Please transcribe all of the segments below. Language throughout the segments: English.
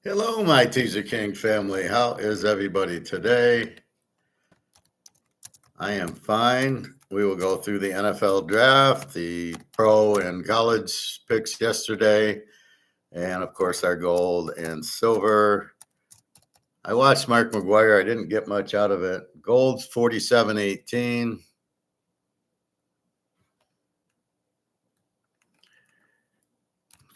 Hello, my Teaser King family. How is everybody today? I am fine. We will go through the NFL draft, the pro and college picks yesterday, and of course, our gold and silver. I watched Mark McGwire. I didn't get much out of it. Gold's 47.18.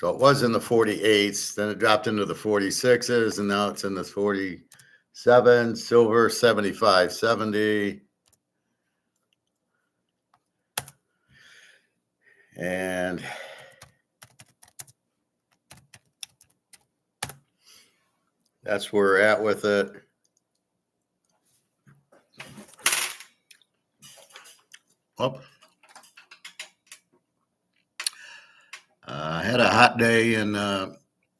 So it was in the 48s, then it dropped into the 46s, and now it's in the 47. Silver 75.70. And that's where we're at with it. Oh. I had a hot day in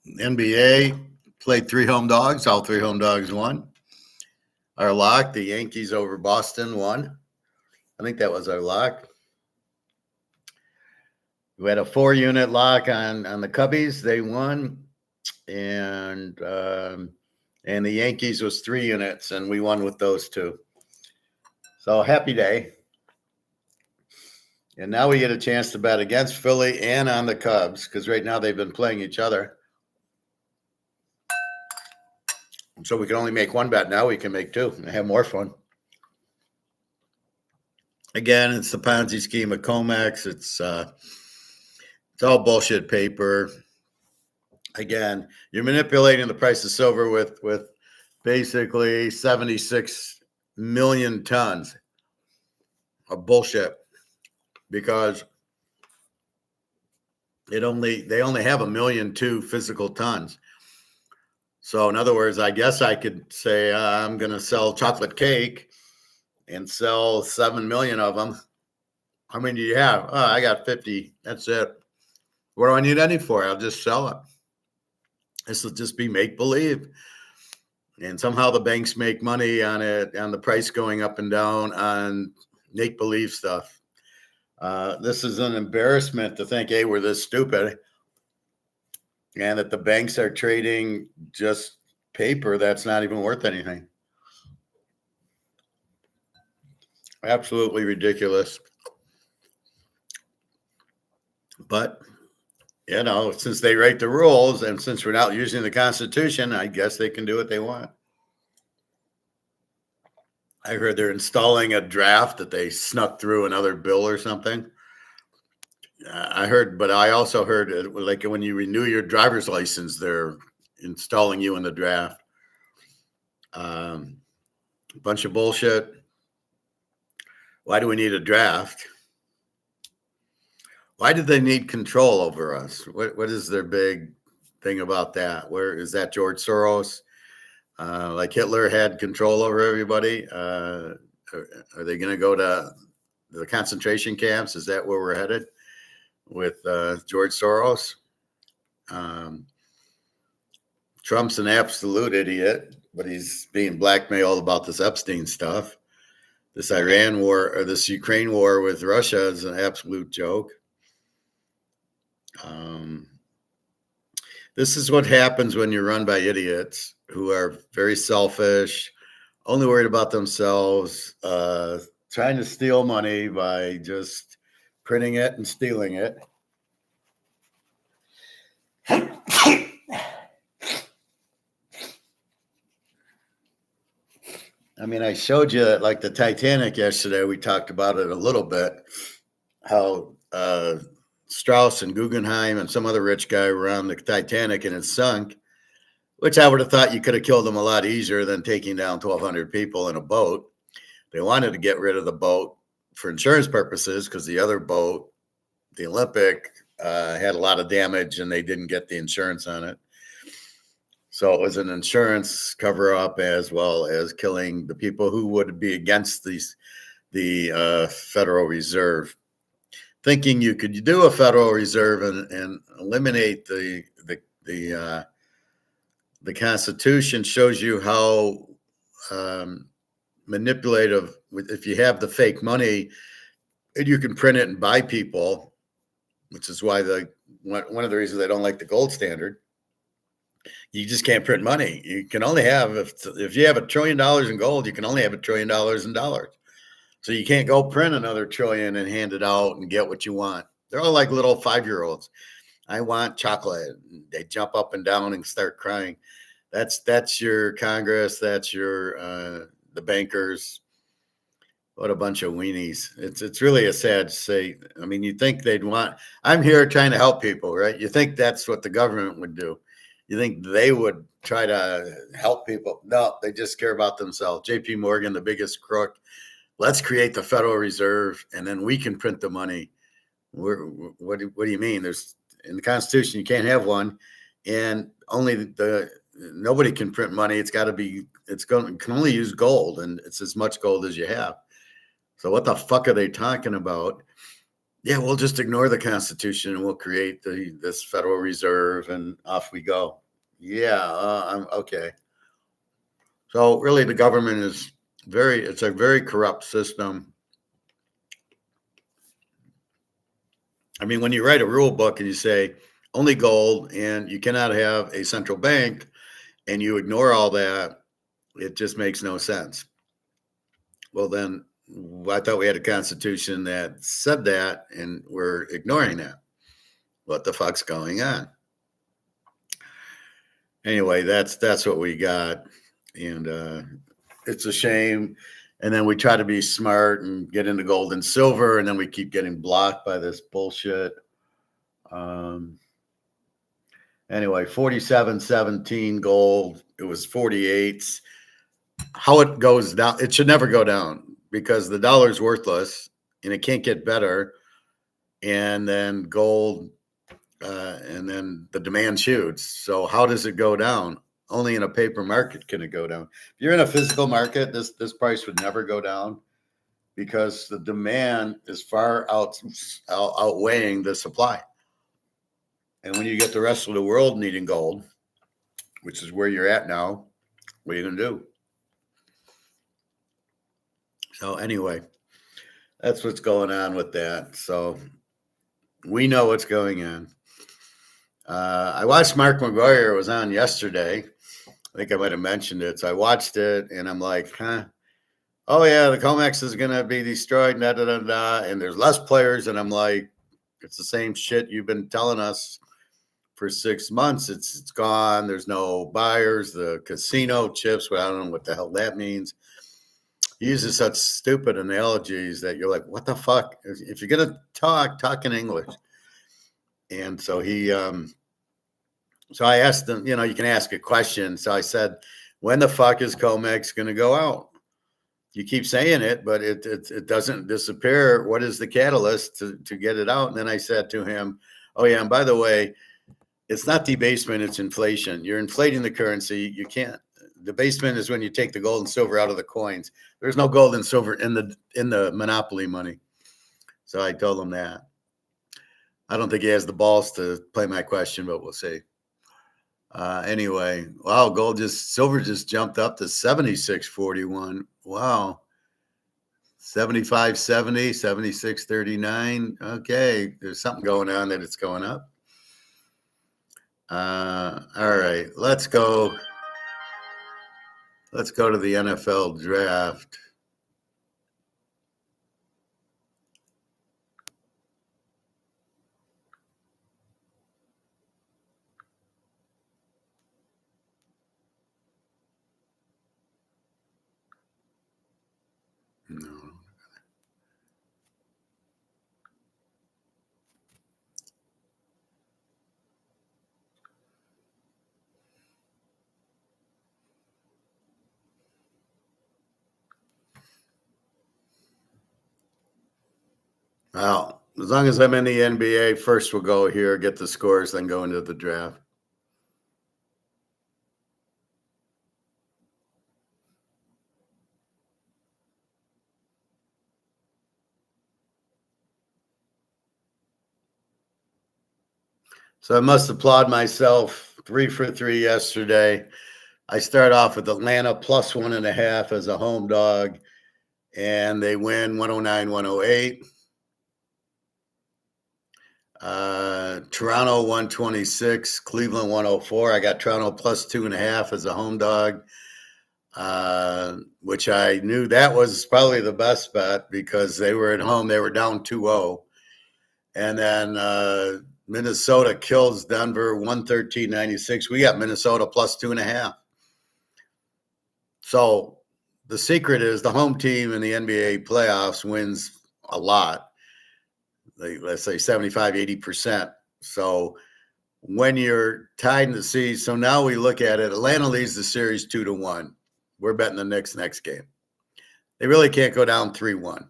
NBA. Played 3 home dogs. All 3 home dogs won. Our lock, the Yankees over Boston, won. I think that was our lock. We had a 4-unit lock on the Cubbies. They won. And the Yankees was 3 units, and we won with those 2. So happy day. And now we get a chance to bet against Philly and on the Cubs because right now they've been playing each other. So we can only make 1 bet. Now we can make 2 and have more fun. Again, it's the Ponzi scheme of COMEX. It's all bullshit paper. Again, you're manipulating the price of silver with basically 76 million tons of bullshit because they only have 1.2 million physical tons. So in other words, I guess I could say I'm going to sell chocolate cake and sell 7 million of them. How many do you have? Oh, I got 50. That's it. What do I need any for? I'll just sell it. This will just be make believe. And somehow the banks make money on it, on the price going up and down on make believe stuff. This is an embarrassment to think, hey, we're this stupid. And that the banks are trading just paper that's not even worth anything. Absolutely ridiculous. But, since they write the rules and since we're not using the Constitution, I guess they can do what they want. I heard they're installing a draft that they snuck through another bill or something. I heard, but I also heard like when you renew your driver's license, they're installing you in the draft. Bunch of bullshit. Why do we need a draft? Why do they need control over us? What is their big thing about that? Where is that George Soros? Like Hitler had control over everybody. Are they going to go to the concentration camps? Is that where we're headed with George Soros? Trump's an absolute idiot, but he's being blackmailed about this Epstein stuff. This Iran war or this Ukraine war with Russia is an absolute joke. This is what happens when you're run by idiots who are very selfish, only worried about themselves, trying to steal money by just printing it and stealing it. I mean, I showed you like the Titanic yesterday. We talked about it a little bit, how Strauss and Guggenheim and some other rich guy were on the Titanic and it sunk, which I would have thought you could have killed them a lot easier than taking down 1,200 people in a boat. They wanted to get rid of the boat for insurance purposes because the other boat, the Olympic, had a lot of damage and they didn't get the insurance on it. So it was an insurance cover up as well as killing the people who would be against the Federal Reserve. Thinking you could do a Federal Reserve and eliminate the Constitution shows you how manipulative. If you have the fake money, and you can print it and buy people, which is why one of the reasons they don't like the gold standard. You just can't print money. You can only have if you have $1 trillion in gold, you can only have $1 trillion in dollars. So you can't go print another trillion and hand it out and get what you want. They're all like little 5-year-olds. I want chocolate. They jump up and down and start crying. That's your Congress. That's your the bankers. What a bunch of weenies. It's really a sad state. I mean, you think they'd want. I'm here trying to help people, right? You think that's what the government would do. You think they would try to help people. No, they just care about themselves. JP Morgan, the biggest crook. Let's create the Federal Reserve, and then we can print the money. What do you mean? There's in the Constitution, you can't have one, and nobody can print money. It's got to be. Can only use gold, and it's as much gold as you have. So what the fuck are they talking about? Yeah, we'll just ignore the Constitution and we'll create this Federal Reserve, and off we go. Yeah, I'm okay. So really, the government is it's a very corrupt system. I mean, when you write a rule book and you say only gold and you cannot have a central bank and you ignore all that, it just makes no sense. Well, then I thought we had a constitution that said that and we're ignoring that. What the fuck's going on? Anyway, that's what we got. And it's a shame. And then we try to be smart and get into gold and silver, and then we keep getting blocked by this bullshit. Anyway, 47.17 gold. It was 48. How it goes down, it should never go down because the dollar's worthless and it can't get better. And then gold, and then the demand shoots. So how does it go down? Only in a paper market can it go down. If you're in a physical market, this price would never go down because the demand is far outweighing the supply. And when you get the rest of the world needing gold, which is where you're at now, what are you going to do? So anyway, that's what's going on with that. So we know what's going on. I watched Mark McGuire. It was on yesterday. I think I might have mentioned it. So I watched it and I'm like, oh yeah, the COMEX is going to be destroyed, da, da, da, da. And there's less players. And I'm like, it's the same shit you've been telling us for 6 months. It's gone. There's no buyers. The casino chips, well, I don't know what the hell that means. He uses such stupid analogies that you're like, what the fuck? If you're going to talk in English. And so so I asked him, you can ask a question. So I said, when the fuck is COMEX going to go out? You keep saying it, but it doesn't disappear. What is the catalyst to get it out? And then I said to him, oh yeah, and by the way, it's not debasement, it's inflation. You're inflating the currency. You can't. Debasement is when you take the gold and silver out of the coins. There's no gold and silver in the monopoly money. So I told him that. I don't think he has the balls to play my question, but we'll see. Anyway, wow, silver just jumped up to 76.41. Wow. 75.70, 76.39. Okay, there's something going on that it's going up. All right, let's go to the NFL draft. No. Well, as long as I'm in the NBA, first we'll go here, get the scores, then go into the draft. So I must applaud myself. 3 for 3 yesterday. I start off with Atlanta plus 1.5 as a home dog, and they win 109-108. Toronto 126, Cleveland 104. I got Toronto plus 2.5 as a home dog, which I knew that was probably the best bet because they were at home. They were down 2-0. And then Minnesota kills Denver 113.96. We got Minnesota plus 2.5. So the secret is the home team in the NBA playoffs wins a lot. Let's say 75, 80%. So when you're tied in the series, so now we look at it. Atlanta leads the series 2-1. We're betting the Knicks next game. They really can't go down 3-1.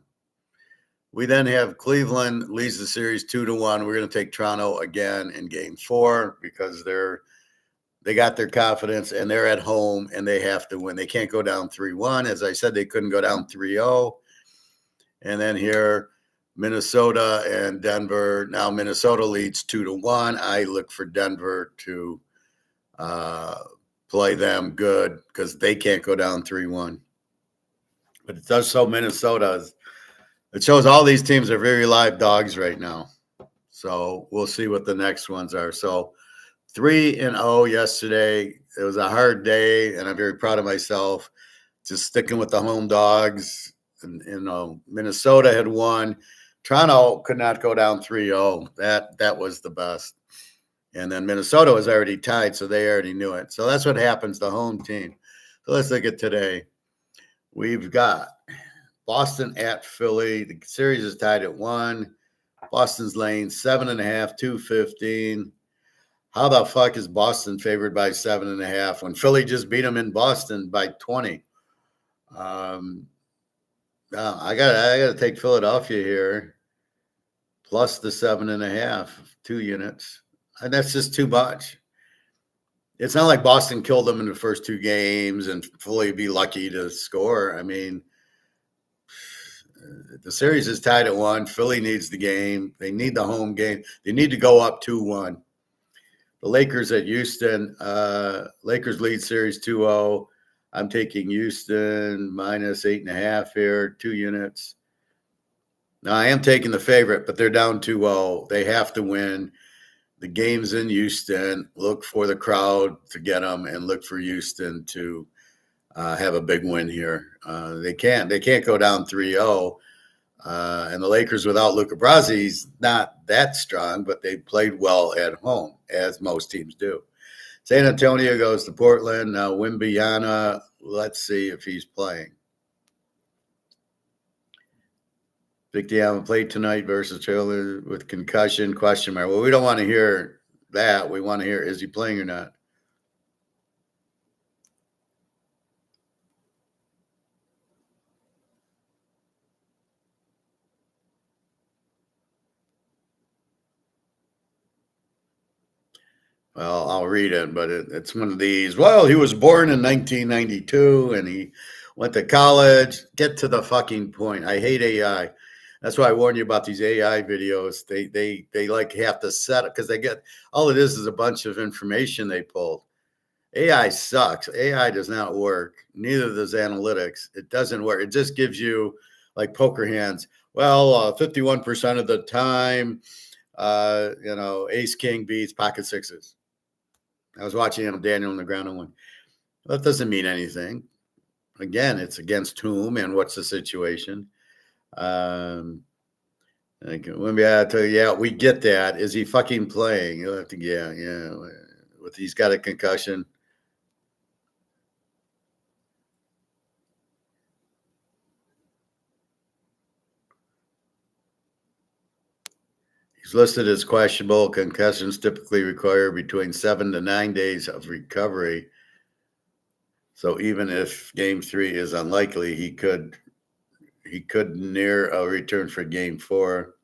We then have Cleveland leads the series 2-1. We're going to take Toronto again in game 4 because they got their confidence and they're at home and they have to win. They can't go down 3-1. As I said, they couldn't go down 3-0. And then here, Minnesota and Denver. Now Minnesota leads 2-1. I look for Denver to play them good because they can't go down 3-1. But it does show it shows all these teams are very live dogs right now. So we'll see what the next ones are. So 3-0 yesterday. It was a hard day, and I'm very proud of myself. Just sticking with the home dogs. And, Minnesota had won. Toronto could not go down 3-0. That was the best. And then Minnesota was already tied, so they already knew it. So that's what happens, the home team. So let's look at today. We've got Boston at Philly. The series is tied at 1. Boston's laying 7.5, 215. How the fuck is Boston favored by 7.5 when Philly just beat them in Boston by 20? No, I gotta take Philadelphia here, plus the 7.5, 2 units, and that's just too much. It's not like Boston killed them in the first 2 games and Philly be lucky to score. I mean, the series is tied at 1. Philly needs the game. They need the home game. They need to go up 2-1. The Lakers at Houston. Lakers lead series 2-0. I'm taking Houston minus 8.5 here, 2 units. Now, I am taking the favorite, but they're down 2-0. They have to win. The game's in Houston. Look for the crowd to get them and look for Houston to have a big win here. They can't go down 3-0. And the Lakers without Luka Brasi's not that strong, but they played well at home, as most teams do. San Antonio goes to Portland. Now, Wembanyama, let's see if he's playing. Victor Allen played tonight versus Taylor with concussion, question mark. Well, we don't want to hear that. We want to hear, is he playing or not? Well, I'll read it, but it's one of these. Well, he was born in 1992 and he went to college. Get to the fucking point. I hate AI. That's why I warn you about these AI videos. They like have to set it because they get all it is a bunch of information they pulled. AI sucks. AI does not work. Neither does analytics. It doesn't work. It just gives you like poker hands. Well, 51% of the time, ace king beats pocket sixes. I was watching Daniel Negreanu one. That doesn't mean anything. Again, it's against whom and what's the situation. Yeah, we get that. Is he fucking playing? You'll have to, yeah. He's got a concussion. He's listed as questionable. Concussions typically require between 7 to 9 days of recovery. So even if game 3 is unlikely, he could near a return for game 4.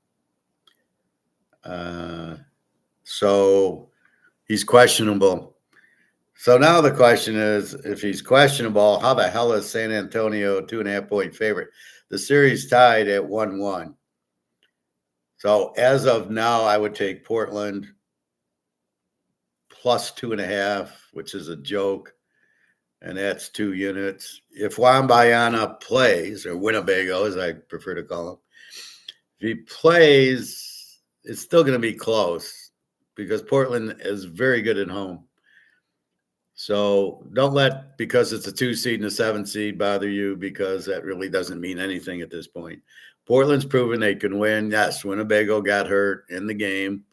So he's questionable. So now the question is, if he's questionable, how the hell is San Antonio 2.5-point favorite? The series tied at 1-1. So as of now, I would take Portland plus 2.5, which is a joke. And that's 2 units. If Wembanyama plays, or Winnebago, as I prefer to call him, if he plays, it's still going to be close because Portland is very good at home. So don't let, because it's a 2 seed and a 7 seed, bother you, because that really doesn't mean anything at this point. Portland's proven they can win. Yes, Winnebago got hurt in the game.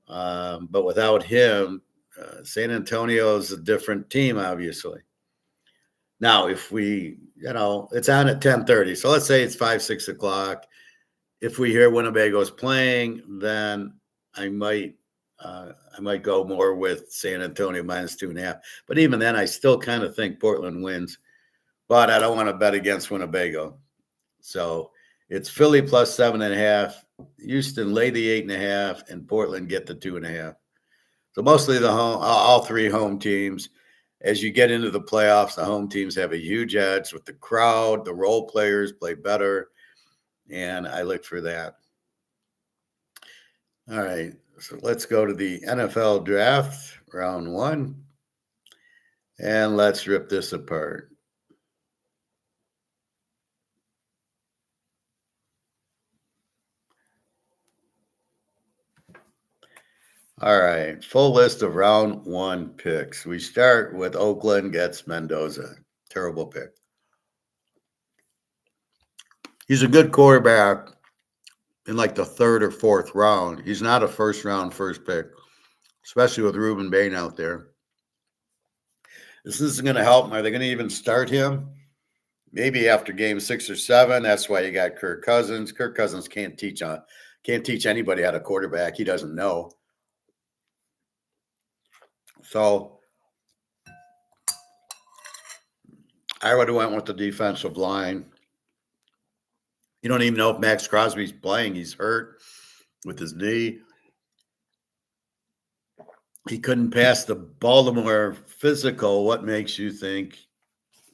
But without him, San Antonio is a different team, obviously. Now, if we, it's on at 10:30. So let's say it's 5, 6 o'clock. If we hear Winnebago's playing, then I might go more with San Antonio -2.5. But even then, I still kind of think Portland wins. But I don't want to bet against Winnebago. So it's Philly plus 7.5. Houston lay the 8.5, and Portland get the 2.5. So mostly all three home teams. As you get into the playoffs, the home teams have a huge edge with the crowd. The role players play better, and I look for that. All right, so let's go to the NFL draft, round 1, and let's rip this apart. All right, full list of round 1 picks. We start with Oakland gets Mendoza. Terrible pick. He's a good quarterback in like the 3rd or 4th round. He's not a first pick, especially with Ruben Bain out there. This isn't going to help him. Are they going to even start him? Maybe after game 6 or 7. That's why you got Kirk Cousins. Kirk Cousins can't teach anybody how to quarterback. He doesn't know. So I would have went with the defensive line. You don't even know if Max Crosby's playing. He's hurt with his knee. He couldn't pass the Baltimore physical. What makes you think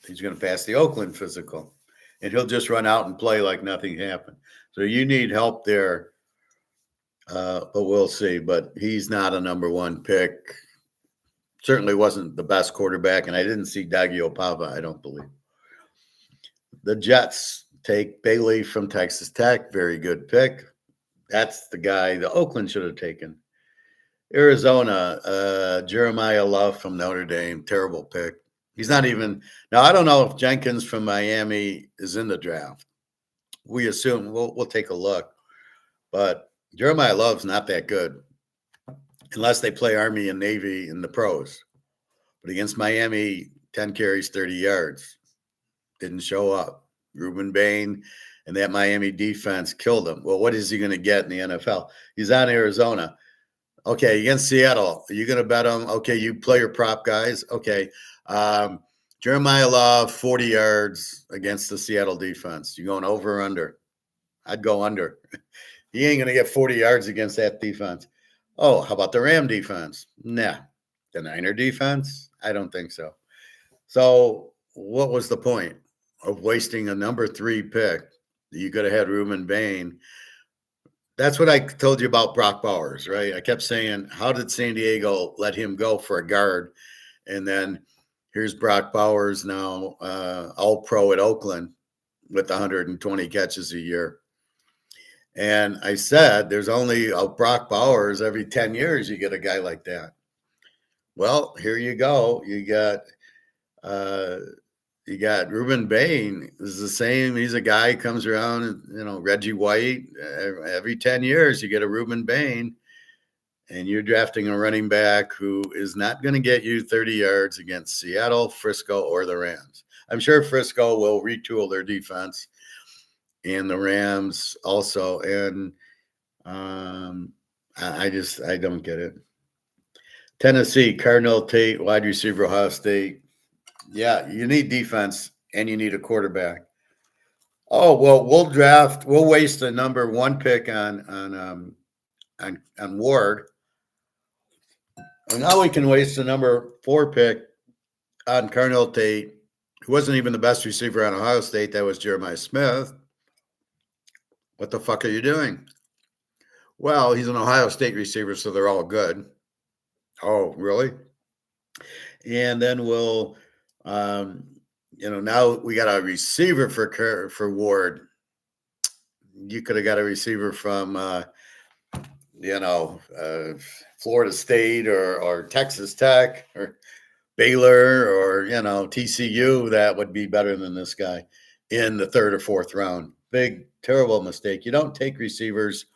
he's going to pass the Oakland physical? And he'll just run out and play like nothing happened. So you need help there, but we'll see. But he's not a number 1 pick. Certainly wasn't the best quarterback, and I didn't see Tagovailoa, I don't believe. The Jets take Bailey from Texas Tech. Very good pick. That's the guy the Oakland should have taken. Arizona, Jeremiah Love from Notre Dame. Terrible pick. He's not even – now, I don't know if Jenkins from Miami is in the draft. We assume – we'll take a look. But Jeremiah Love's not that good unless they play Army and Navy in the pros. But against Miami, 10 carries, 30 yards. Didn't show up. Ruben Bain and that Miami defense killed him. Well, what is he going to get in the NFL? He's on Arizona. Okay, against Seattle, are you going to bet him? Okay, you play your prop guys. Okay. Jeremiah Love, 40 yards against the Seattle defense. You going over or under? I'd go under. He ain't going to get 40 yards against that defense. Oh, how about the Ram defense? Nah. The Niner defense? I don't think so. So what was the point of wasting a number 3 pick? You could have had Ruben Bain. That's what I told you about Brock Bowers, right? I kept saying, how did San Diego let him go for a guard? And then here's Brock Bowers now, all-pro at Oakland with 120 catches a year. And I said, there's only a Brock Bowers every 10 years you get a guy like that. Well, here you go. You got Ruben Bain. Is the same. He's a guy who comes around, Reggie White. Every 10 years you get a Ruben Bain, and you're drafting a running back who is not going to get you 30 yards against Seattle, Frisco, or the Rams. I'm sure Frisco will retool their defense, and the Rams also. And I don't get it. Tennessee, Cardinal Tate, wide receiver, Ohio State. Yeah, you need defense and you need a quarterback. Oh, well, we'll waste the number 1 pick on Ward. And now we can waste the number 4 pick on Cardinal Tate, who wasn't even the best receiver on Ohio State. That was Jeremiah Smith. What the fuck are you doing? Well, he's an Ohio State receiver, so they're all good. Oh, really? And then we'll, now we got a receiver for Ward. You could have got a receiver from Florida State or Texas Tech or Baylor or, TCU, that would be better than this guy in the third or fourth round. Big, terrible mistake. You don't take receivers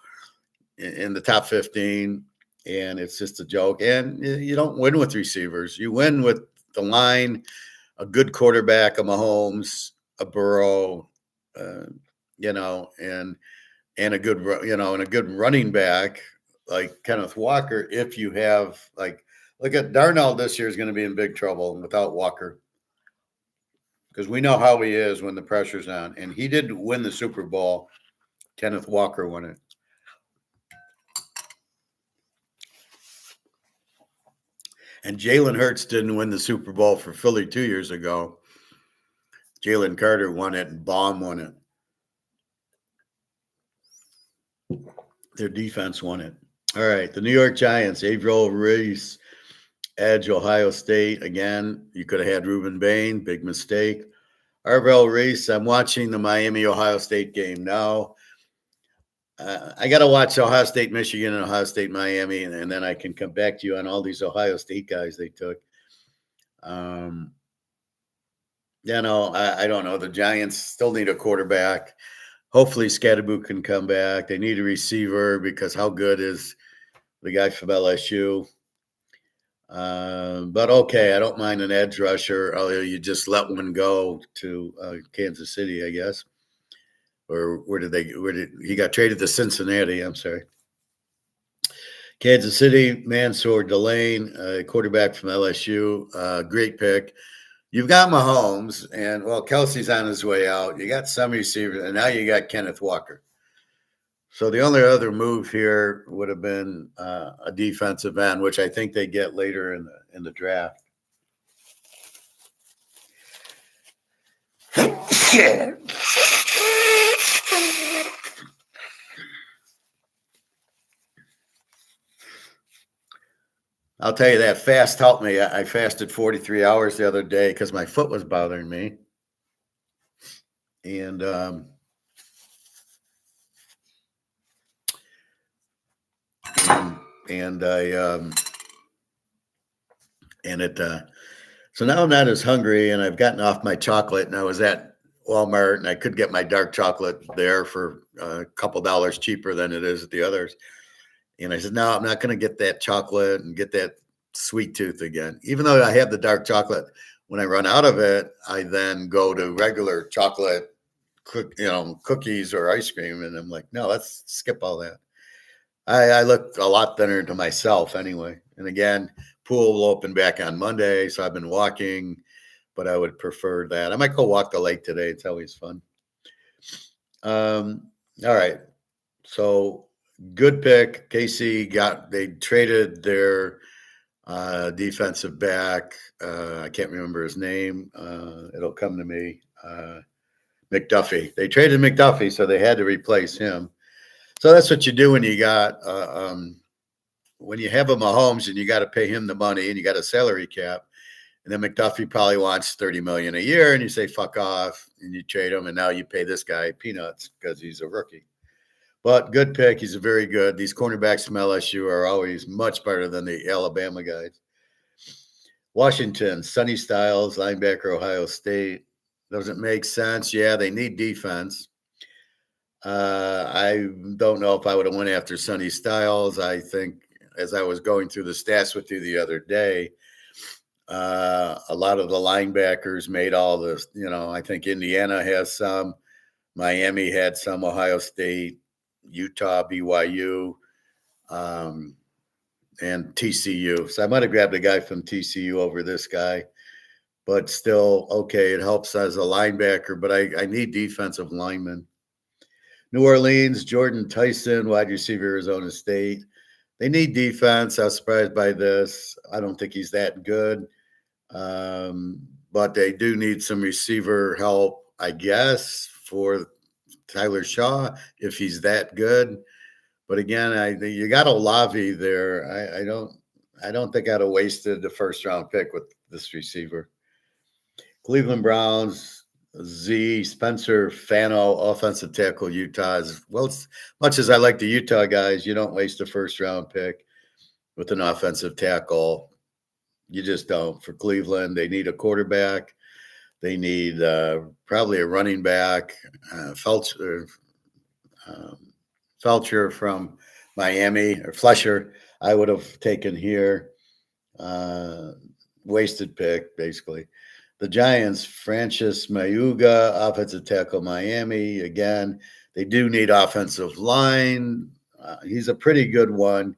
in the top 15, and it's just a joke. And you don't win with receivers. You win with the line, a good quarterback, a Mahomes, a Burrow, and a good, and a good running back like Kenneth Walker. If you have look at Darnold this year is going to be in big trouble without Walker, because we know how he is when the pressure's on. And he did win the Super Bowl. Kenneth Walker won it. And Jalen Hurts didn't win the Super Bowl for Philly 2 years ago. Jalen Carter won it and Baum won it. Their defense won it. All right, the New York Giants, Averill Reese, edge, Ohio State. Again, you could have had Reuben Bain, big mistake. Averill Reese, I'm watching the Miami-Ohio State game now. I got to watch Ohio State, Michigan, and Ohio State, Miami, and then I can come back to you on all these Ohio State guys they took. I don't know. The Giants still need a quarterback. Hopefully, Scatterboot can come back. They need a receiver because how good is the guy from LSU? But okay, I don't mind an edge rusher. Although you just let one go to Kansas City, I guess. Or where did he got traded to Cincinnati? I'm sorry. Kansas City, Mansour Delane, quarterback from LSU. Great pick. You've got Mahomes, and Kelsey's on his way out. You got some receivers, and now you got Kenneth Walker. So the only other move here would have been a defensive end, which I think they get later in the draft. I'll tell you that fast helped me. I fasted 43 hours the other day because my foot was bothering me. And so now I'm not as hungry, and I've gotten off my chocolate, and I was at Walmart, and I could get my dark chocolate there for a couple dollars cheaper than it is at the others. And I said, no, I'm not going to get that chocolate and get that sweet tooth again. Even though I have the dark chocolate, when I run out of it, I then go to regular chocolate, cookies or ice cream. And I'm like, no, let's skip all that. I look a lot thinner to myself anyway. And again, pool will open back on Monday. So I've been walking, but I would prefer that. I might go walk the lake today. It's always fun. All right. So good pick. KC they traded their defensive back. I can't remember his name. It'll come to me. McDuffie. They traded McDuffie, so they had to replace him. So that's what you do when you got when you have a Mahomes and you got to pay him the money and you got a salary cap. And then McDuffie probably wants $30 million a year, and you say fuck off, and you trade him, and now you pay this guy peanuts because he's a rookie. But good pick. He's very good. These cornerbacks from LSU are always much better than the Alabama guys. Washington, Sonny Styles, linebacker, Ohio State. Doesn't make sense. Yeah, they need defense. I don't know if I would have went after Sonny Styles. I think as I was going through the stats with you the other day, a lot of the linebackers made all this. I think Indiana has some. Miami had some. Ohio State, Utah, BYU, and TCU. So I might have grabbed a guy from TCU over this guy, but still, okay, it helps as a linebacker, but I need defensive linemen. New Orleans, Jordan Tyson, wide receiver, Arizona State. They need defense. I was surprised by this. I don't think he's that good, but they do need some receiver help, I guess, for Tyler Shaw, if he's that good. But again, you got Olave there. I don't think I'd have wasted the first round pick with this receiver. Cleveland Browns, Z Spencer Fano, offensive tackle, Utah. Well, as much as I like the Utah guys, you don't waste a first round pick with an offensive tackle. You just don't. For Cleveland, they need a quarterback. They need probably a running back. Um, Felcher from Miami, or Flesher, I would have taken here. Uh, Wasted pick, basically. The Giants, Francis Mayuga, offensive tackle, Miami. Again, they do need offensive line. He's a pretty good one.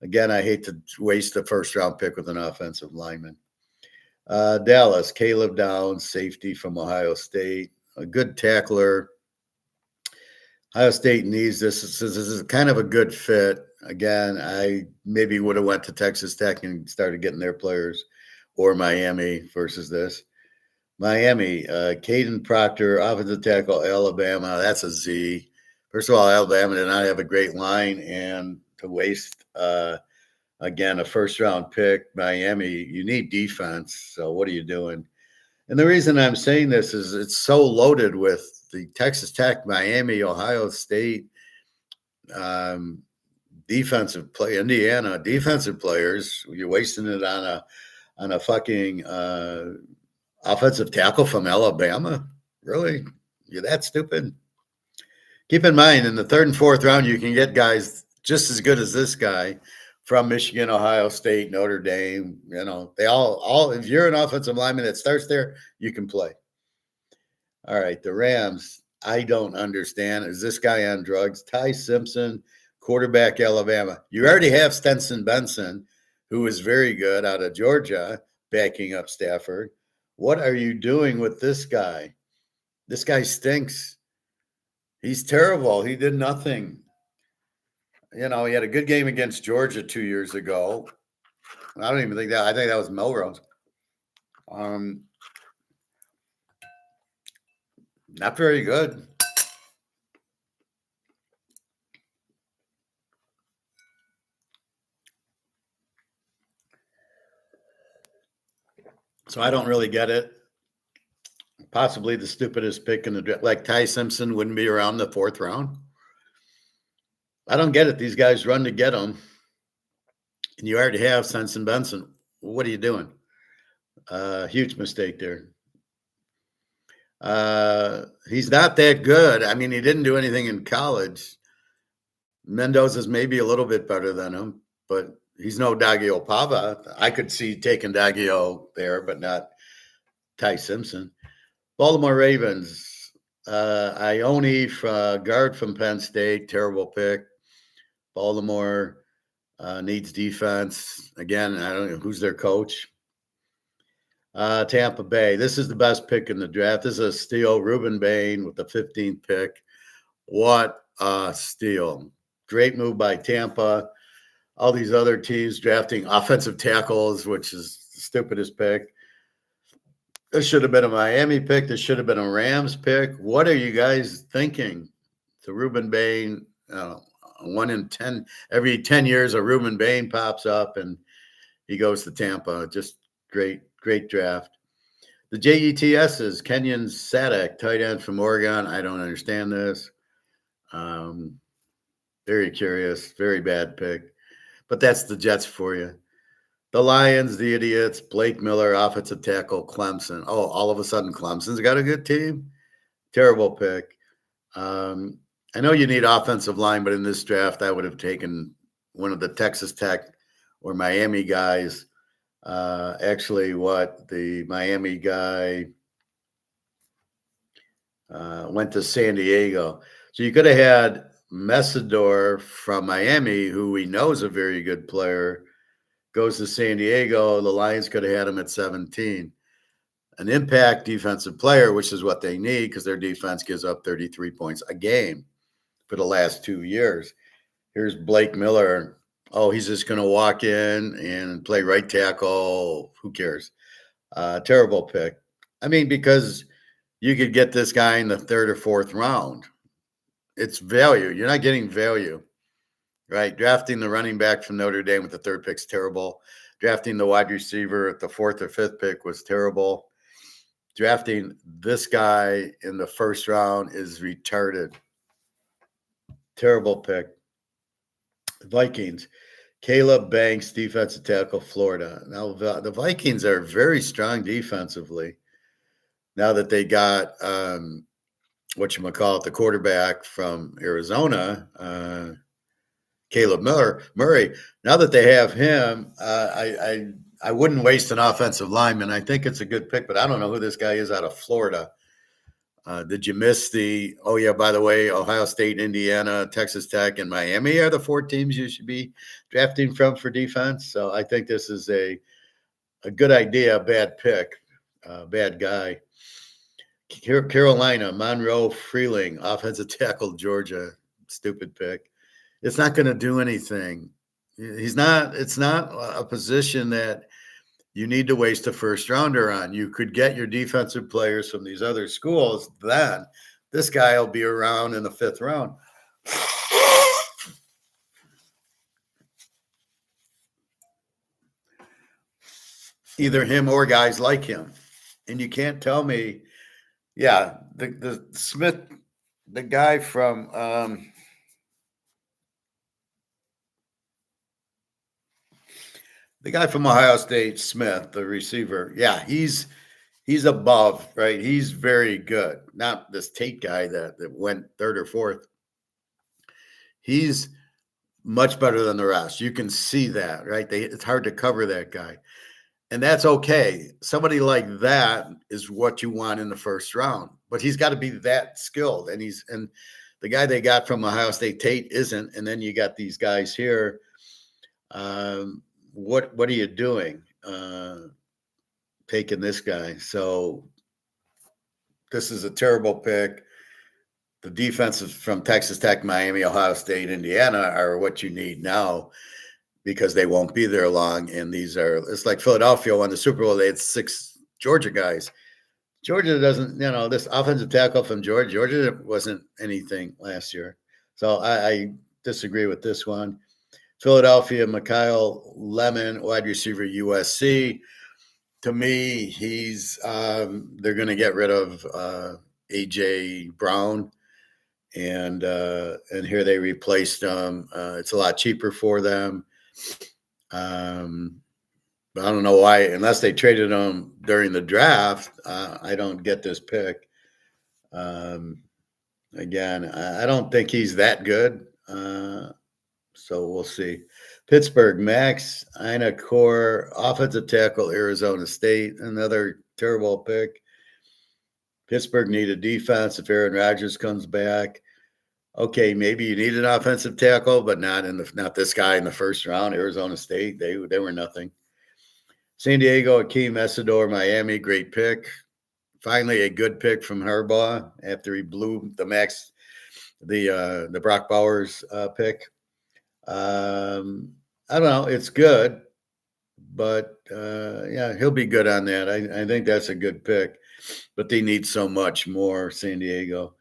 Again, I hate to waste a first round pick with an offensive lineman. Dallas, Caleb Downs, safety from Ohio State, a good tackler. Ohio State needs this. This is kind of a good fit. Again, I maybe would have went to Texas Tech and started getting their players, or Miami versus this. Miami, Caden Proctor, offensive tackle, Alabama. That's a Z. First of all, Alabama did not have a great line, and to waste again a first round pick, Miami, you need defense. So what are you doing? And the reason I'm saying this is it's so loaded with the Texas Tech, Miami, Ohio State, um, defensive play, Indiana defensive players. You're wasting it on a fucking offensive tackle from Alabama. Really? You're that stupid? Keep in mind, in the third and fourth round, you can get guys just as good as this guy from Michigan, Ohio State, Notre Dame. You know, they all. If you're an offensive lineman that starts there, you can play. All right, the Rams. I don't understand. Is this guy on drugs? Ty Simpson, quarterback, Alabama. You already have Stenson Benson, who is very good out of Georgia, backing up Stafford. What are you doing with this guy? This guy stinks. He's terrible. He did nothing. You know, he had a good game against Georgia 2 years ago. I don't even think that. I think that was Melrose. Not very good. So I don't really get it. Possibly the stupidest pick in the draft. Like Ty Simpson wouldn't be around the fourth round. I don't get it. These guys run to get him. And you already have Stenson Benson. What are you doing? Huge mistake there. He's not that good. I mean, he didn't do anything in college. Mendoza's maybe a little bit better than him, but he's no Daggio Pava. I could see taking Daggio there, but not Ty Simpson. Baltimore Ravens. Ione, guard from Penn State, terrible pick. Baltimore needs defense. Again, I don't know who's their coach. Tampa Bay. This is the best pick in the draft. This is a steal. Ruben Bain with the 15th pick. What a steal. Great move by Tampa. All these other teams drafting offensive tackles, which is the stupidest pick. This should have been a Miami pick. This should have been a Rams pick. What are you guys thinking? To Ruben Bain, 1 in 10, every 10 years, a Ruben Bain pops up and he goes to Tampa. Just great draft. The JETSs, Kenyon Sadak, tight end from Oregon. I don't understand this. Very curious, very bad pick. But that's the Jets for you. The Lions, the idiots, Blake Miller, offensive tackle, Clemson. Oh, all of a sudden Clemson's got a good team? Terrible pick. I know you need offensive line, but in this draft, I would have taken one of the Texas Tech or Miami guys. Actually, the Miami guy went to San Diego. So you could have had Messidor from Miami, who we know is a very good player, goes to San Diego. The Lions could have had him at 17. An impact defensive player, which is what they need because their defense gives up 33 points a game for the last 2 years. Here's Blake Miller. Oh, he's just going to walk in and play right tackle. Who cares? Terrible pick. I mean, because you could get this guy in the third or fourth round. It's value. You're not getting value, right? Drafting the running back from Notre Dame with the third pick's terrible. Drafting the wide receiver at the fourth or fifth pick was terrible. drafting this guy in the first round is retarded. Terrible pick. Vikings. Caleb Banks, defensive tackle, Florida. Now, the Vikings are very strong defensively. Now that they got the quarterback from Arizona, Caleb Murray. Now that they have him, I wouldn't waste an offensive lineman. I think it's a good pick, but I don't know who this guy is out of Florida. Did you miss the? Oh yeah, by the way, Ohio State, Indiana, Texas Tech, and Miami are the 4 teams you should be drafting from for defense. So I think this is a good idea. Bad pick, bad guy. Carolina, Monroe Freeling, offensive tackle, Georgia. Stupid pick. It's not going to do anything. He's not. It's not a position that you need to waste a first rounder on. You could get your defensive players from these other schools. Then this guy will be around in the 5th round. Either him or guys like him. And you can't tell me, yeah, the Smith, the guy from Ohio State, Smith, the receiver. Yeah, he's above, right? He's very good. Not this Tate guy that went 3rd or 4th. He's much better than the rest. You can see that, right? It's hard to cover that guy. And that's okay. Somebody like that is what you want in the first round. But he's got to be that skilled. And the guy they got from Ohio State, Tate, isn't. And then you got these guys here. What are you doing taking this guy? So this is a terrible pick. The defenses from Texas Tech, Miami, Ohio State, Indiana are what you need now because they won't be there long. And it's like Philadelphia won the Super Bowl. They had 6 Georgia guys. Georgia doesn't, this offensive tackle from Georgia wasn't anything last year. So I disagree with this one. Philadelphia, Mikhail Lemon, wide receiver, USC. To me, they're going to get rid of A.J. Brown, and here they replaced him. It's a lot cheaper for them. But I don't know why, unless they traded him during the draft. I don't get this pick. Again, I don't think he's that good. So we'll see. Pittsburgh, Max Einakor, offensive tackle, Arizona State, another terrible pick. Pittsburgh needed defense if Aaron Rodgers comes back. Okay, maybe you need an offensive tackle, but not this guy in the first round. Arizona State, they were nothing. San Diego, Akeem Mesidor, Miami, great pick. Finally, a good pick from Harbaugh after he blew the Brock Bowers pick. I don't know. It's good, but yeah, he'll be good on that. I think that's a good pick, but they need so much more. San Diego,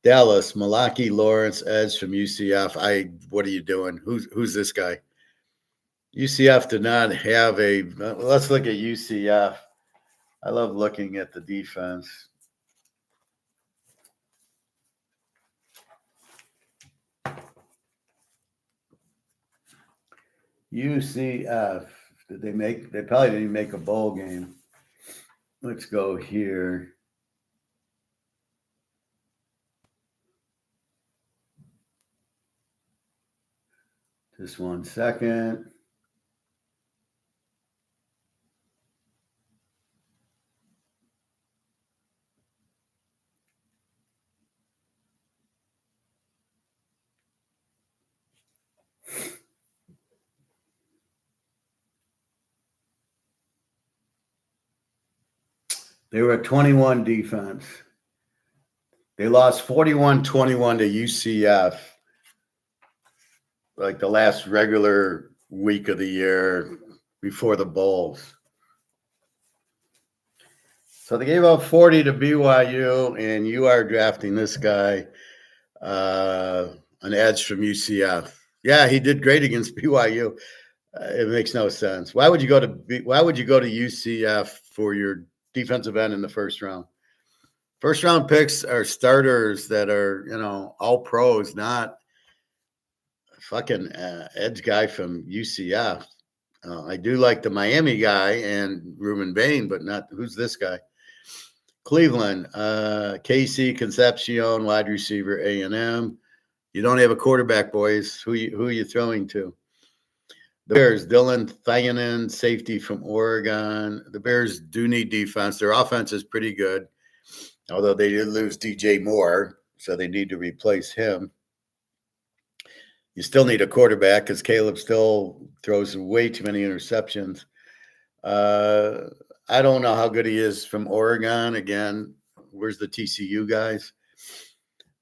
Dallas, Malaki Lawrence, edge from UCF. What are you doing? Who's this guy? UCF did not have let's look at UCF. I love looking at the defense. UCF, they probably didn't make a bowl game. Let's go here. Just 1 second. They were a 21 defense. They lost 41-21 to UCF, like the last regular week of the year before the bowls. So they gave up 40 to BYU, and you are drafting this guy, an edge from UCF. Yeah, he did great against BYU. It makes no sense. Why would you go to UCF for your defensive end in the first round. First round picks are starters that are, all pros, not a fucking edge guy from UCF. I do like the Miami guy and Ruben Bain, but not who's this guy? Cleveland, Casey Concepcion, wide receiver, A&M. You don't have a quarterback, boys. Who are you throwing to? The Bears, Dylan Thienen, safety from Oregon. The Bears do need defense. Their offense is pretty good, although they did lose DJ Moore, so they need to replace him. You still need a quarterback because Caleb still throws way too many interceptions. I don't know how good he is from Oregon. Again, where's the TCU guys?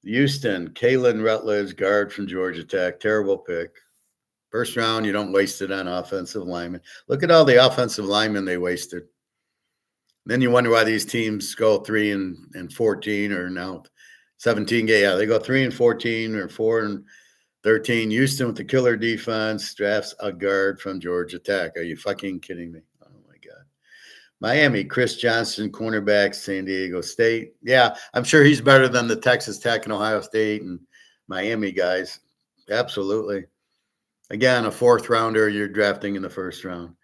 Houston, Kalen Rutledge, guard from Georgia Tech. Terrible pick. First round, you don't waste it on offensive linemen. Look at all the offensive linemen they wasted. Then you wonder why these teams go 3-14 or now 17. Yeah, they go 3-14 or 4-13. Houston with the killer defense drafts a guard from Georgia Tech. Are you fucking kidding me? Oh my God. Miami, Chris Johnson, cornerback, San Diego State. Yeah, I'm sure he's better than the Texas Tech and Ohio State and Miami guys. Absolutely. Again, a fourth rounder you're drafting in the first round.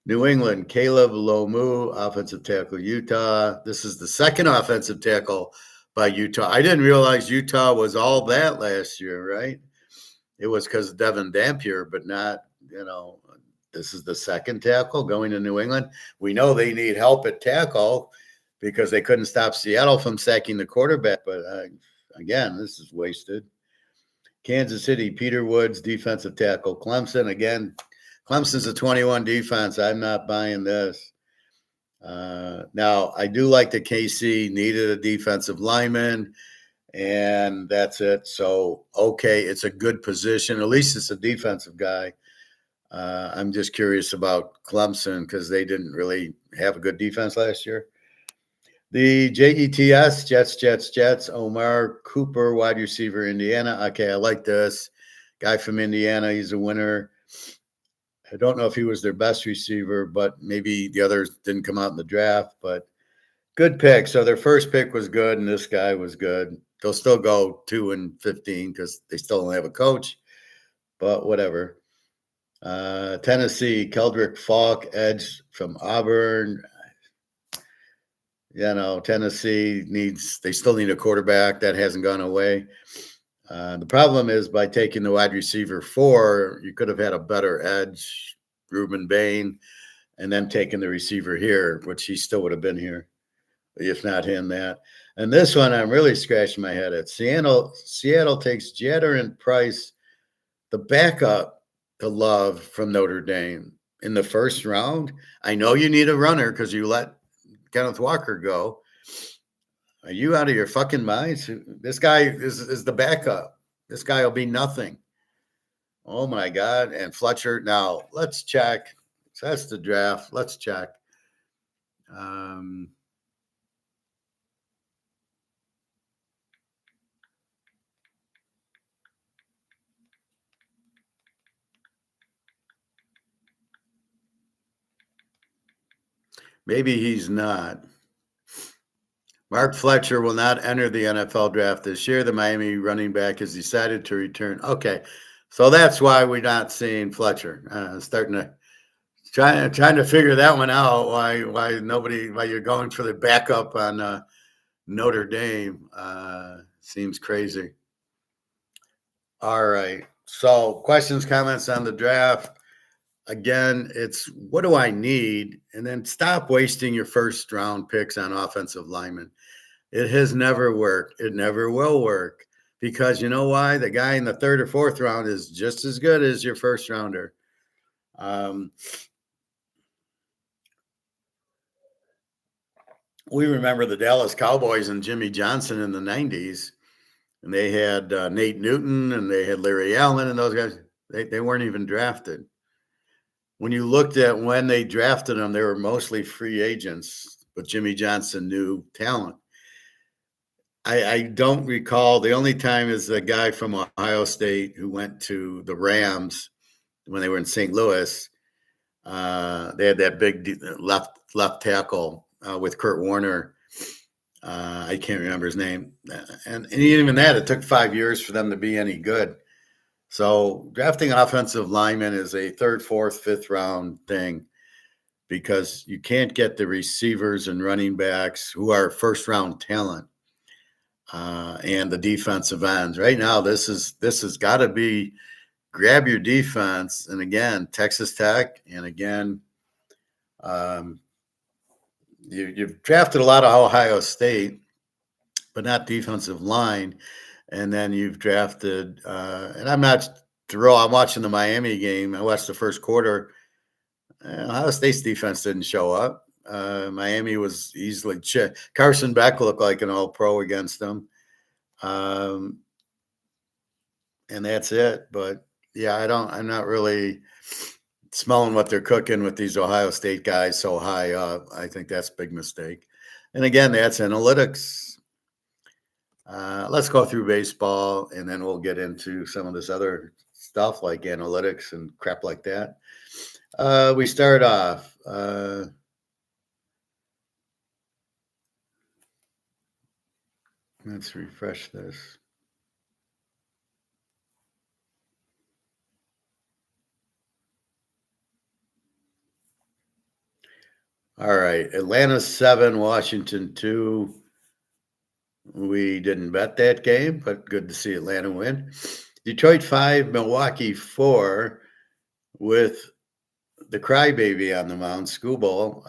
New England, Caleb Lomu, offensive tackle, Utah. This is the second offensive tackle by Utah. I didn't realize Utah was all that last year, right? It was because of Devin Dampier, but not, this is the second tackle going to New England. We know they need help at tackle because they couldn't stop Seattle from sacking the quarterback. But again, this is wasted. Kansas City, Peter Woods, defensive tackle. Clemson, again, Clemson's a 21 defense. I'm not buying this. Now, I do like that KC needed a defensive lineman, and that's it. So, okay, it's a good position. At least it's a defensive guy. I'm just curious about Clemson because they didn't really have a good defense last year. The JETS, Jets, Omar Cooper, wide receiver, Indiana. Okay, I like this. Guy from Indiana, he's a winner. I don't know if he was their best receiver, but maybe the others didn't come out in the draft, but good pick. So their first pick was good, and this guy was good. They'll still go 2-15 because they still don't have a coach, but whatever. Tennessee, Keldrick Falk, edge from Auburn. Tennessee they still need a quarterback. That hasn't gone away. The problem is by taking the wide receiver 4, you could have had a better edge, Ruben Bain, and then taking the receiver here, which he still would have been here, if not him, that. And this one, I'm really scratching my head at. Seattle takes Jadarian Price, the backup to Love from Notre Dame in the first round. I know you need a runner because you let Kenneth Walker go. Are you out of your fucking minds? This guy is the backup. This guy will be nothing. Oh my God. And Fletcher. Now let's check. So that's the draft. Let's check. Maybe he's not. Mark Fletcher will not enter the NFL draft this year. The Miami running back has decided to return. Okay, so that's why we're not seeing Fletcher. Trying to figure that one out. Why you're going for the backup on Notre Dame seems crazy. All right. So questions, comments on the draft. Again, it's what do I need? And then stop wasting your first round picks on offensive linemen. It has never worked. It never will work because you know why? The guy in the third or fourth round is just as good as your first rounder. We remember the Dallas Cowboys and Jimmy Johnson in the 90s, and they had Nate Newton and they had Larry Allen and those guys. They weren't even drafted. When you looked at when they drafted them, they were mostly free agents, but Jimmy Johnson knew talent. I don't recall. The only time is the guy from Ohio State who went to the Rams when they were in St. Louis. They had that big left tackle. with Kurt Warner. I can't remember his name. And even that, it took 5 years for them to be any good. So drafting offensive linemen is a third, fourth, fifth round thing because you can't get the receivers and running backs who are first round talent and the defensive ends. Right now, this has got to be grab your defense. And again, Texas Tech, and again, you've drafted a lot of Ohio State, but not defensive line. And then you've drafted, and I'm not Terrell. I'm watching the Miami game. I watched the first quarter. Ohio State's defense didn't show up. Miami was easily Carson Beck looked like an All-Pro against them, and that's it. But yeah, I'm not really smelling what they're cooking with these Ohio State guys so high up. I think that's a big mistake. And again, that's analytics. Let's go through baseball, and then we'll get into some of this other stuff like analytics and crap like that. We start off. Let's refresh this. All right. Atlanta 7, Washington 2. We didn't bet that game, but good to see Atlanta win. Detroit 5, Milwaukee 4 with the crybaby on the mound, Skubal.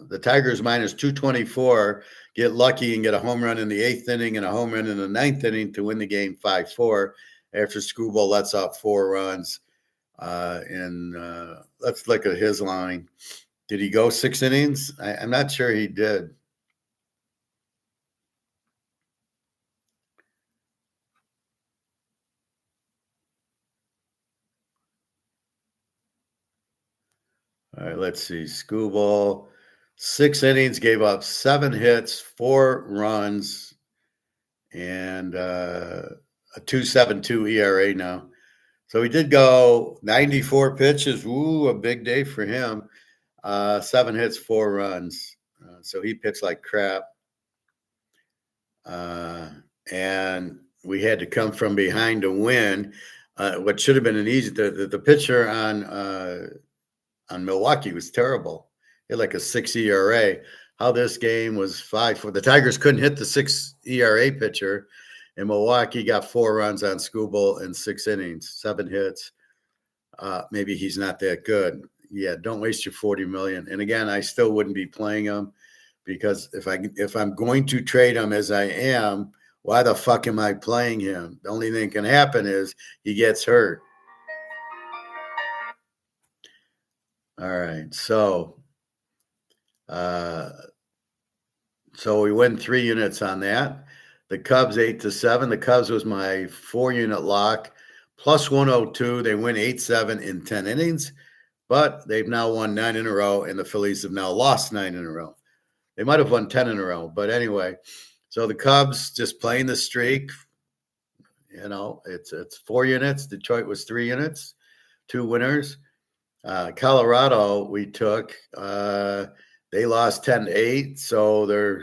The Tigers minus 224 get lucky and get a home run in the 8th inning and a home run in the 9th inning to win the game 5-4 after Skubal lets off 4 runs. Let's look at his line. Did he go 6 innings? I'm not sure he did. All right, let's see. Skubal, 6 innings, gave up 7 hits, 4 runs, and a 2.72 ERA now. So he did go 94 pitches. Ooh, a big day for him. 7 hits, 4 runs. So he pitched like crap. And we had to come from behind to win. What should have been an easy. The pitcher on Milwaukee was terrible. He had like a 6 ERA. How this game was 5-4. The Tigers couldn't hit the 6 ERA pitcher, and Milwaukee got 4 runs on Skubal in 6 innings, 7 hits. Maybe he's not that good. Yeah, don't waste your $40 million. And again, I still wouldn't be playing him because if I'm going to trade him as I am, why the fuck am I playing him? The only thing that can happen is he gets hurt. All right, so we win 3 units on that. The Cubs 8-7. The Cubs was my 4-unit lock, plus 102. They win 8-7 in 10 innings, but they've now won 9 in a row, and the Phillies have now lost 9 in a row. They might have won 10 in a row, but anyway. So the Cubs just playing the streak. You know, it's 4 units. Detroit was 3 units, 2 winners. Colorado we took. They lost 10-8, so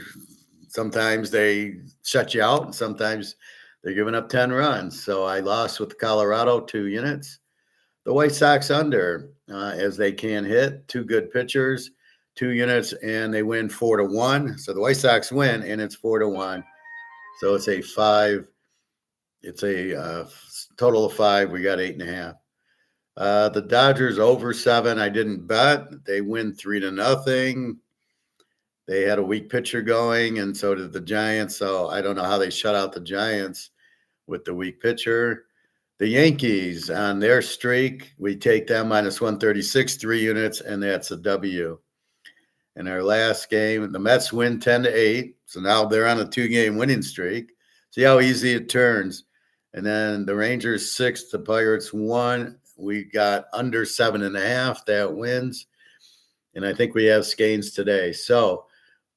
sometimes they shut you out, and sometimes they're giving up 10 runs. So I lost with Colorado 2 units. The White Sox under, as they can hit, 2 good pitchers, 2 units, and they win 4-1. So the White Sox win, and it's 4-1. So it's a 5. It's a total of 5. We got 8.5. The Dodgers over 7. I didn't bet. They win 3-0. They had a weak pitcher going, and so did the Giants. So I don't know how they shut out the Giants with the weak pitcher. The Yankees on their streak, we take them minus 136, 3 units, and that's a W. In our last game, the Mets win 10-8. So now they're on a 2-game winning streak. See how easy it turns. And then the Rangers 6, the Pirates 1. We got under 7.5. That wins. And I think we have Scanes today. So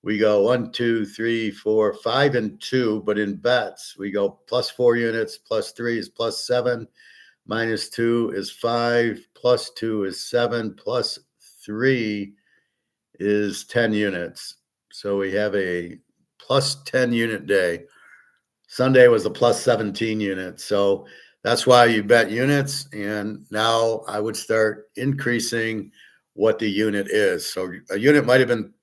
we go 1, 2, 3, 4, 5, and 2. But in bets, we go plus 4 units, plus 3 is plus 7, minus 2 is 5, plus 2 is 7, plus 3 is 10 units. So we have a plus 10 unit day. Sunday was a plus 17 unit. So that's why you bet units. And now I would start increasing what the unit is. So a unit might have been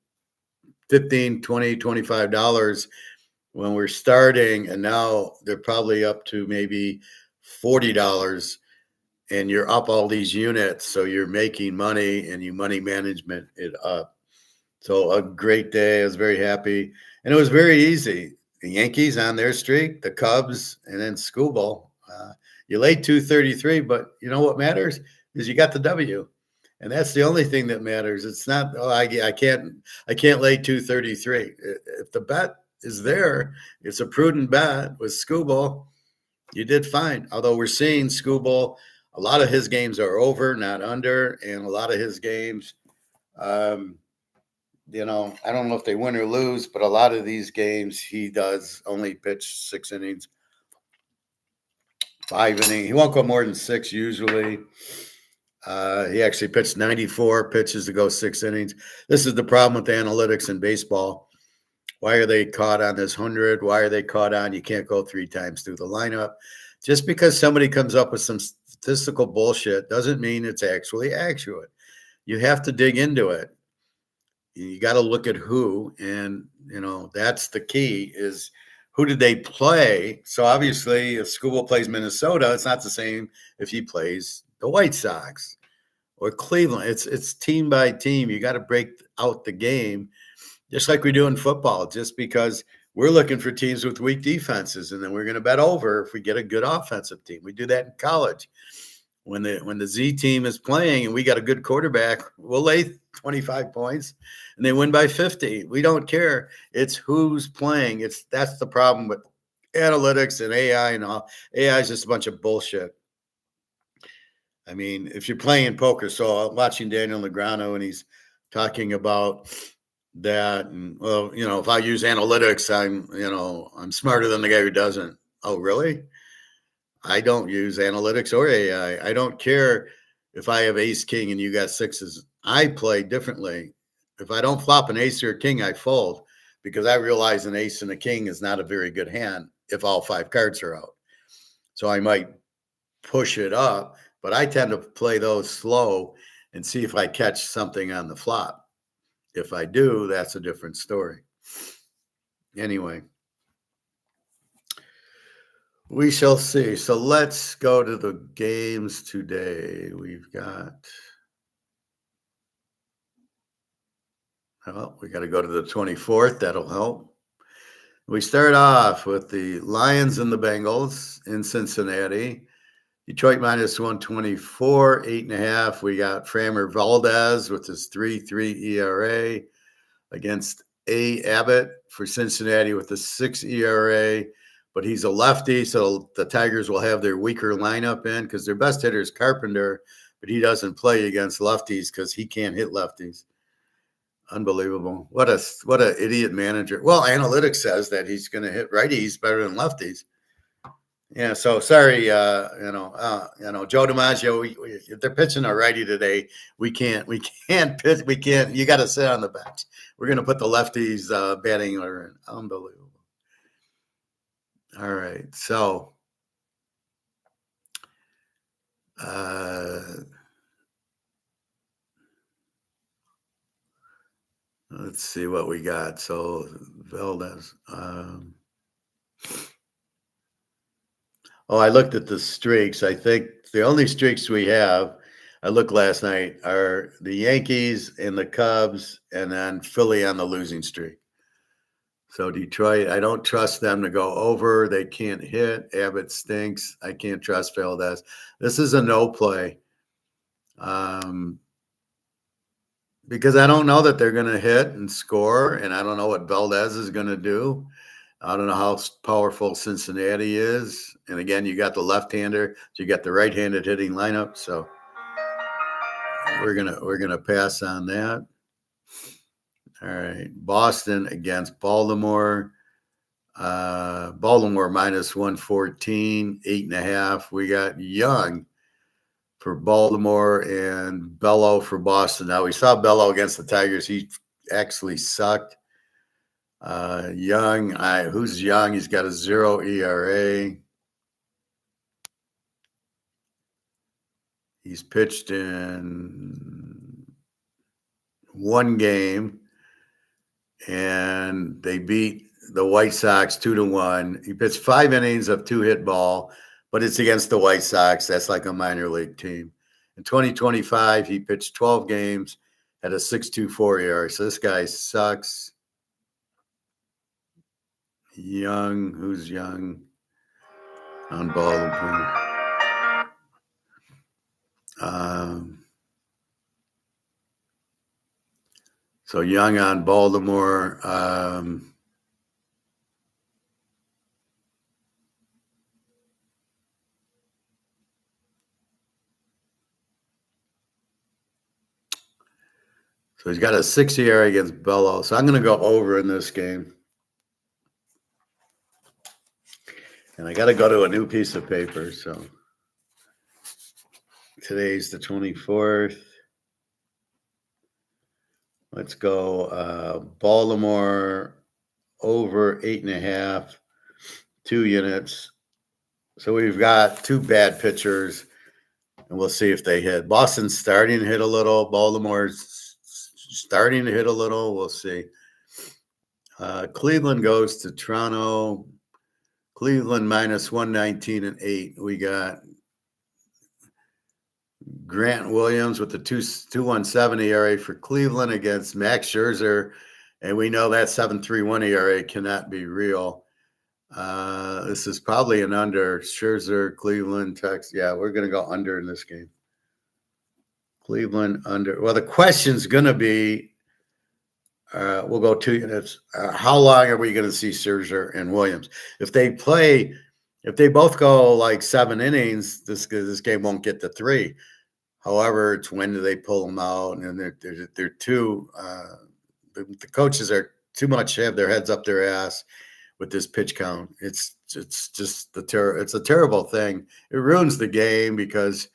15, 20, $25 when we're starting, and now they're probably up to maybe $40, and you're up all these units. So you're making money and you money management it up. So a great day. I was very happy. And it was very easy. The Yankees on their streak, the Cubs, and then Scooble. You laid 233, but you know what matters is you got the W. And that's the only thing that matters. It's not, oh, I can't lay 233. If the bet is there, it's a prudent bet with Scooble. You did fine. Although we're seeing Scooble, a lot of his games are over, not under, and a lot of his games, um, I don't know if they win or lose, but a lot of these games he does only pitch 6 innings, 5 innings. He won't go more than six usually. He actually pitched 94 pitches to go 6 innings. This is the problem with the analytics in baseball. Why are they caught on this 100? Why are they caught on you can't go 3 times through the lineup? Just because somebody comes up with some statistical bullshit doesn't mean it's actually accurate. You have to dig into it. You got to look at who, and that's the key is who did they play? So obviously if Scooble plays Minnesota, it's not the same if he plays the White Sox or Cleveland. It's team by team. You got to break out the game just like we do in football, just because we're looking for teams with weak defenses, and then we're going to bet over if we get a good offensive team. We do that in college. When the Z team is playing and we got a good quarterback, we'll lay 25 points and they win by 50. We don't care. It's who's playing. That's the problem with analytics and AI and all. AI is just a bunch of bullshit. I mean, if you're playing in poker, so I'm watching Daniel Negreanu and he's talking about that, and well, if I use analytics, I'm smarter than the guy who doesn't. Oh, really? I don't use analytics or AI. I don't care if I have ace king and you got sixes. I play differently. If I don't flop an ace or a king, I fold because I realize an ace and a king is not a very good hand if all 5 cards are out. So I might push it up, but I tend to play those slow and see if I catch something on the flop. If I do, that's a different story. Anyway, we shall see. So let's go to the games today. We got to go to the 24th. That'll help. We start off with the Lions and the Bengals in Cincinnati. Detroit minus 124, 8.5. We got Framber Valdez with his 3.3 ERA against A. Abbott for Cincinnati with a 6 ERA. But he's a lefty, so the Tigers will have their weaker lineup in because their best hitter is Carpenter, but he doesn't play against lefties because he can't hit lefties. Unbelievable. What a idiot manager. Well, analytics says that he's going to hit righties better than lefties. Yeah, so sorry, Joe DiMaggio. If they're pitching a righty today, we can't pitch. We can't. You got to sit on the bench. We're going to put the lefties batting order in. Unbelievable. All right, so let's see what we got. So Valdez. I looked at the streaks. I think the only streaks we have, I looked last night, are the Yankees and the Cubs, and then Philly on the losing streak. So Detroit, I don't trust them to go over. They can't hit. Abbott stinks. I can't trust Valdez. This is a no play. Because I don't know that they're going to hit and score, and I don't know what Valdez is going to do. I don't know how powerful Cincinnati is. And again, you got the left-hander, so you got the right-handed hitting lineup. So we're gonna pass on that. All right, Boston against Baltimore. Baltimore minus 114, 8.5. We got Young for Baltimore and Bello for Boston. Now we saw Bello against the Tigers. He actually sucked. Young, who's Young? He's got a 0 ERA. He's pitched in one game, and they beat the White Sox 2-1. He pitched 5 innings of 2-hit ball, but it's against the White Sox. That's like a minor league team. In 2025, he pitched 12 games at a 6.24 ERA. So this guy sucks. Young, who's Young? On Baltimore. So Young on Baltimore. So he's got a 6 ERA against Bello. So I'm going to go over in this game. And I got to go to a new piece of paper. So today's the 24th. Let's go Baltimore over 8.5, 2 units. So we've got 2 bad pitchers, and we'll see if they hit. Boston's starting to hit a little. Baltimore's starting to hit a little. We'll see. Cleveland goes to Toronto. Cleveland minus 119.8. We got Grant Williams with the 2.17 ERA for Cleveland against Max Scherzer. And we know that 7.31 ERA cannot be real. This is probably an under. Scherzer, Cleveland, Texas. Yeah, we're going to go under in this game. Cleveland under. Well, the question's going to be, we'll go 2 units. How long are we going to see Scherzer and Williams? If they both go like 7 innings, this game won't get to 3. However, it's when do they pull them out? And they're too, the coaches are too much have their heads up their ass with this pitch count. It's just it's a terrible thing. It ruins the game because,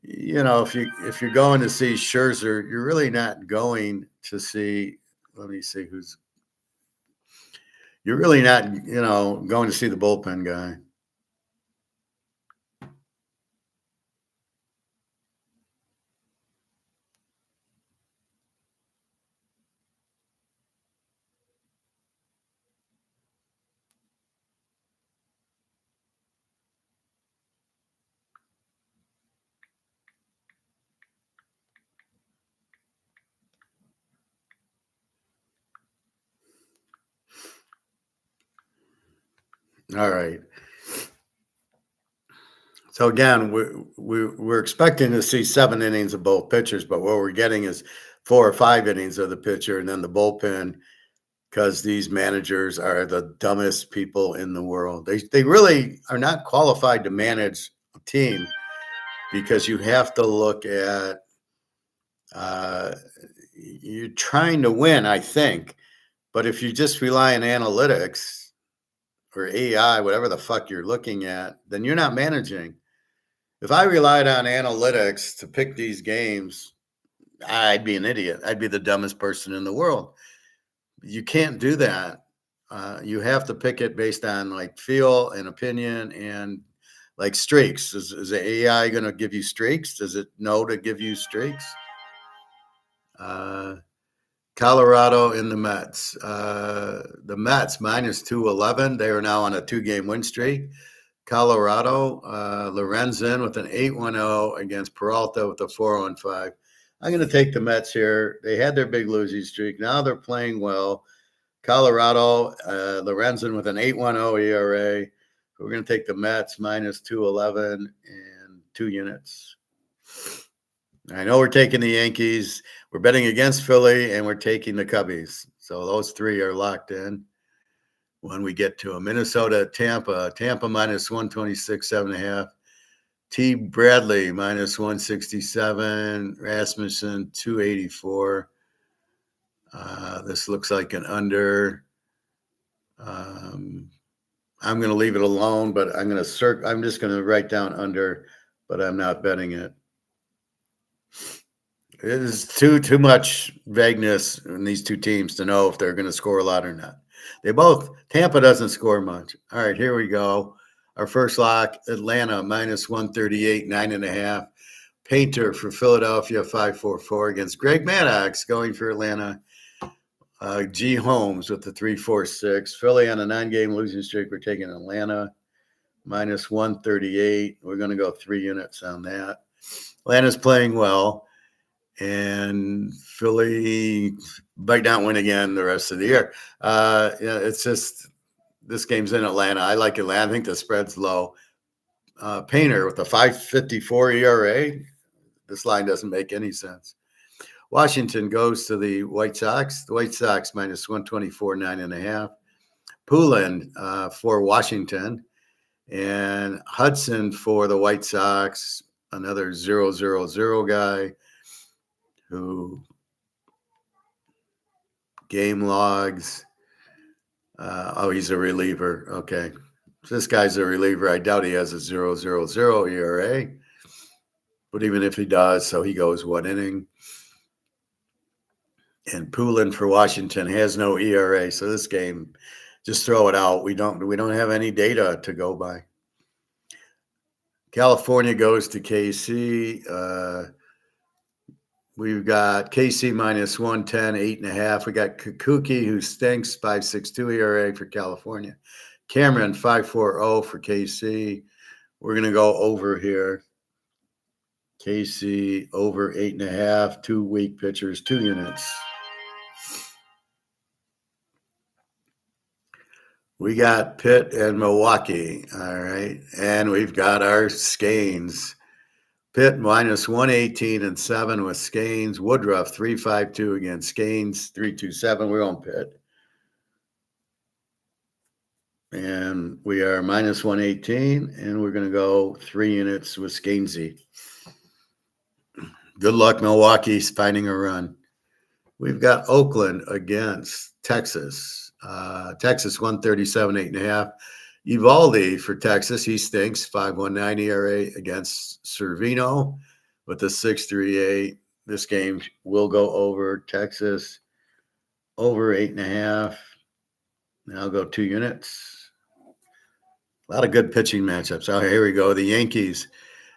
if you're going to see Scherzer, you're really not going to see, let me see you're really not, going to see the bullpen guy. All right. So again, we're expecting to see 7 innings of both pitchers, but what we're getting is 4 or 5 innings of the pitcher and then the bullpen, because these managers are the dumbest people in the world. They really are not qualified to manage a team, because you have to look at you're trying to win, I think, but if you just rely on analytics or AI, whatever the fuck you're looking at, then you're not managing. If I relied on analytics to pick these games, I'd be an idiot. I'd be the dumbest person in the world. You can't do that. You have to pick it based on like feel and opinion and like streaks. Is the AI going to give you streaks? Does it know to give you streaks? Colorado in the Mets. The Mets minus 211. They are now on a 2-game win streak. Colorado, Lorenzen with an 8-1-0 against Peralta with a 4-1-5. I'm going to take the Mets here. They had their big losing streak. Now they're playing well. Colorado, Lorenzen with an 8.10 ERA. We're going to take the Mets minus 211 and 2 units. I know we're taking the Yankees. We're betting against Philly, and we're taking the Cubbies. So those 3 are locked in. When we get to a Minnesota, Tampa minus 126, 7.5. T. Bradley minus 167. Rasmussen 284. This looks like an under. I'm going to leave it alone, but I'm just going to write down under, but I'm not betting it. It is too much vagueness in these 2 teams to know if they're going to score a lot or not. Tampa doesn't score much. All right, here we go. Our first lock, Atlanta minus 138, 9.5. Painter for Philadelphia, 544 against Greg Maddox going for Atlanta. G Holmes with the 346. Philly on a 9-game losing streak. We're taking Atlanta minus 138. We're going to go 3 units on that. Atlanta's playing well, and Philly might not win again the rest of the year. It's just this game's in Atlanta. I like Atlanta. I think the spread's low. Painter with a 5.54 ERA. This line doesn't make any sense. Washington goes to the White Sox. The White Sox minus 124, 9.5. Poulan for Washington. And Hudson for the White Sox, another 0-0-0 guy who game logs. He's a reliever. Okay. So this guy's a reliever. I doubt he has a 0.00 ERA. But even if he does, so he goes 1 inning. And Poulan for Washington has no ERA. So this game, just throw it out. We don't have any data to go by. California goes to KC. We've got KC minus 110, 8.5. We got Kikuchi, who stinks, 5.62 ERA for California. Cameron, 5.40 for KC. We're going to go over here. KC over 8.5, 2 weak pitchers, 2 units. We got Pitt and Milwaukee. All right. And we've got our Scanes. Pitt minus 118 and 7 with Scanes. Woodruff 3.52 against Scanes, 3.27. We're on Pitt. And we are minus 118, and we're going to go 3 units with Scanesy. Good luck, Milwaukee, finding a run. We've got Oakland against Texas. Texas 137, 8.5. Evaldi for Texas. He stinks. 5.19 ERA against Cervino with a 6.38. This game will go over. Texas over 8.5. And I'll go 2 units. A lot of good pitching matchups. Oh, here we go. The Yankees.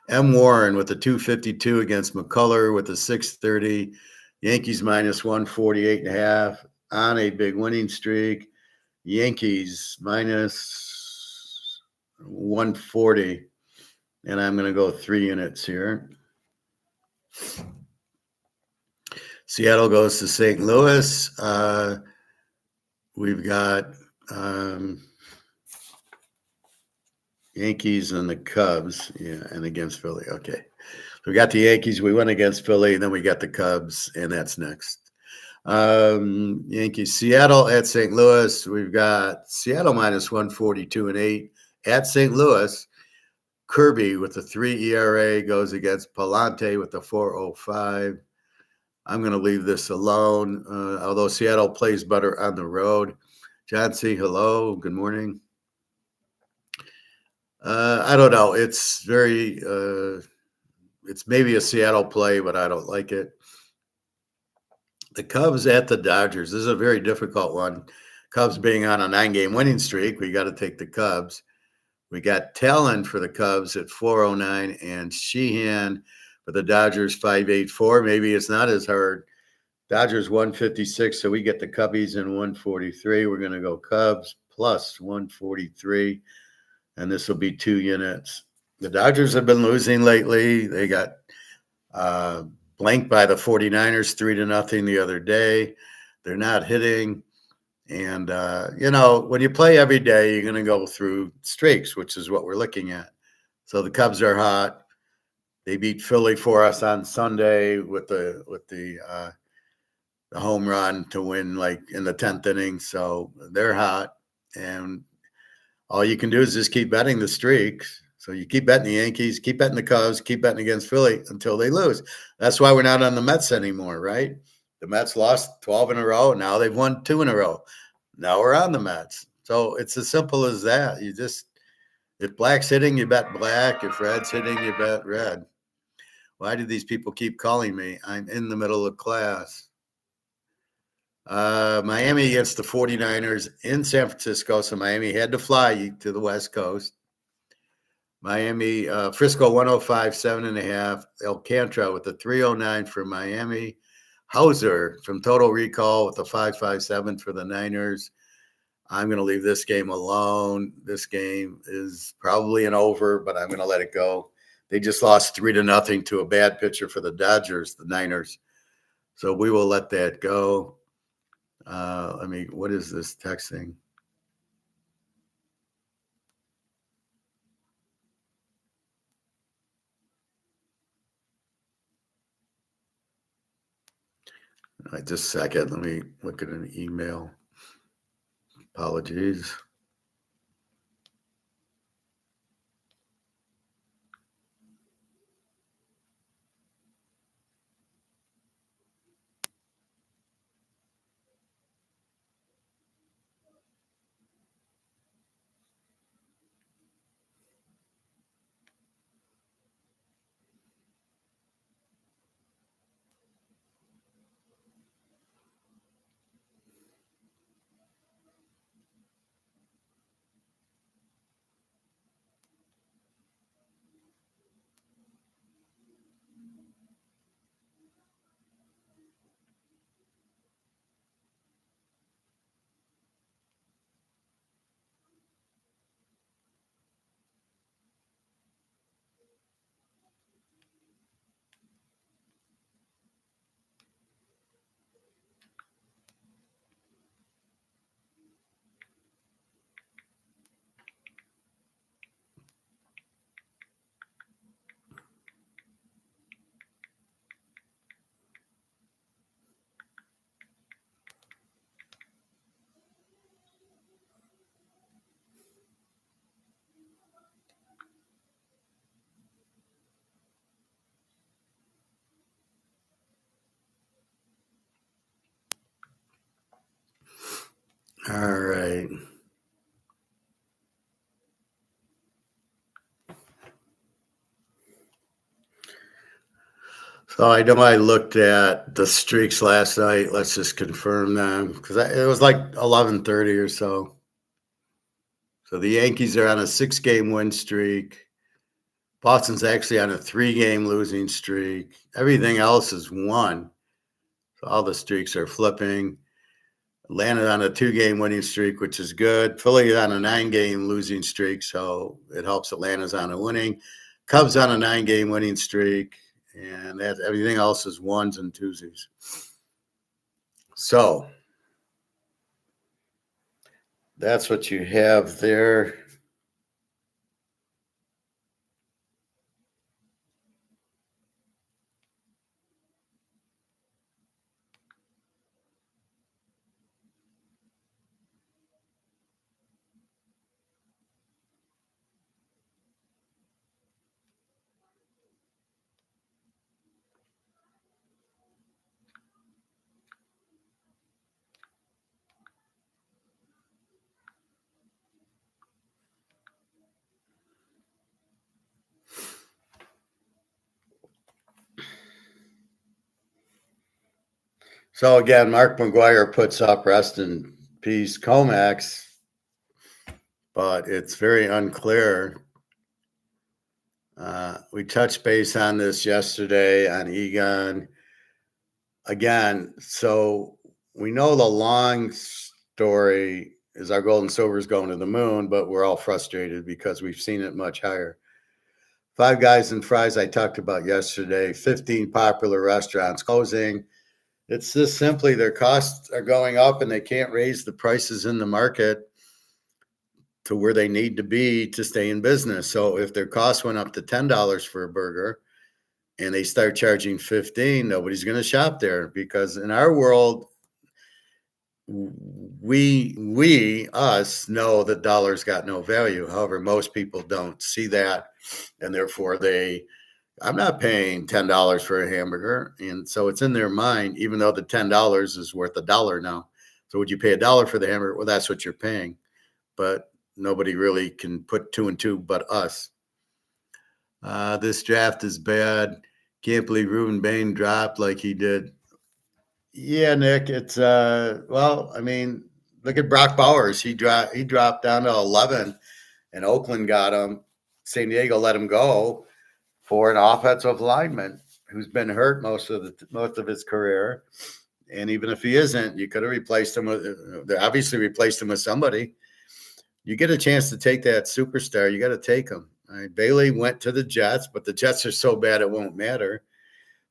M. Warren with a 2.52 against McCullough with a 6.30. Yankees minus 148.5 on a big winning streak. Yankees minus 140. And I'm going to go 3 units here. Seattle goes to St. Louis. We've got Yankees and the Cubs. Yeah, and against Philly. Okay. We got the Yankees. We went against Philly, and then we got the Cubs, and that's next. Yankees, Seattle at St. Louis. We've got Seattle minus 142 and 8 at St. Louis. Kirby with a 3 ERA goes against Palante with a 4.05. I'm going to leave this alone, although Seattle plays better on the road. John C., hello. Good morning. I don't know. It's very it's maybe a Seattle play, but I don't like it. The Cubs at the Dodgers. This is a very difficult one. Cubs being on a 9-game winning streak, we got to take the Cubs. We got Talon for the Cubs at 4.09 and Sheehan for the Dodgers 5.84. Maybe it's not as hard. Dodgers 156, so we get the Cubbies in 143. We're going to go Cubs plus 143, and this will be 2 units. The Dodgers have been losing lately. They got blanked by the 49ers 3-0 the other day. They're not hitting. And, when you play every day, you're going to go through streaks, which is what we're looking at. So the Cubs are hot. They beat Philly for us on Sunday with the home run to win like in the 10th inning. So they're hot. And all you can do is just keep betting the streaks. So you keep betting the Yankees, keep betting the Cubs, keep betting against Philly until they lose. That's why we're not on the Mets anymore, right? The Mets lost 12 in a row. Now they've won 2 in a row. Now we're on the Mets. So it's as simple as that. If Black's hitting, you bet Black. If Red's hitting, you bet Red. Why do these people keep calling me? I'm in the middle of class. Miami against the 49ers in San Francisco. So Miami had to fly to the West Coast. Miami, Frisco 105, 7.5. Alcantara with the 309 for Miami. Hauser from Total Recall with the 557 for the Niners. I'm going to leave this game alone. This game is probably an over, but I'm going to let it go. They just lost 3-0 to a bad pitcher for the Dodgers, the Niners. So we will let that go. What is this texting? Just a second. Let me look at an email. Apologies. All right. So I know I looked at the streaks last night. Let's just confirm them because it was like 11:30 or so. So the Yankees are on a 6-game win streak. Boston's actually on a 3-game losing streak. Everything else is one. So all the streaks are flipping. Atlanta on a 2-game winning streak, which is good. Philly on a 9-game losing streak, so it helps Atlanta's on a winning. Cubs on a 9-game winning streak, and everything else is ones and twosies. So that's what you have there. So again, Mark McGuire puts up rest in peace Comax, but it's very unclear. We touched base on this yesterday on Egon. Again, so we know the long story is our gold and silver is going to the moon, but we're all frustrated because we've seen it much higher. Five Guys and Fries I talked about yesterday, 15 popular restaurants closing. It's just simply their costs are going up and they can't raise the prices in the market to where they need to be to stay in business. So if their costs went up to $10 for a burger and they start charging 15, nobody's going to shop there because in our world, we us know that dollars got no value. However, most people don't see that, and therefore I'm not paying $10 for a hamburger, and so it's in their mind, even though the $10 is worth $1 now. So would you pay $1 for the hamburger? Well, that's what you're paying, but nobody really can put two and two but us. This draft is bad. Can't believe Ruben Bain dropped like he did. Yeah, Nick, it's well, I mean, look at Brock Bowers. He dropped down to 11 and Oakland got him. San Diego let him go for an offensive lineman who's been hurt most of his career. And even if he isn't, you could have replaced him with they obviously replaced him with somebody. You get a chance to take that superstar, you got to take him. All right, Bailey went to the Jets, but the Jets are so bad it won't matter.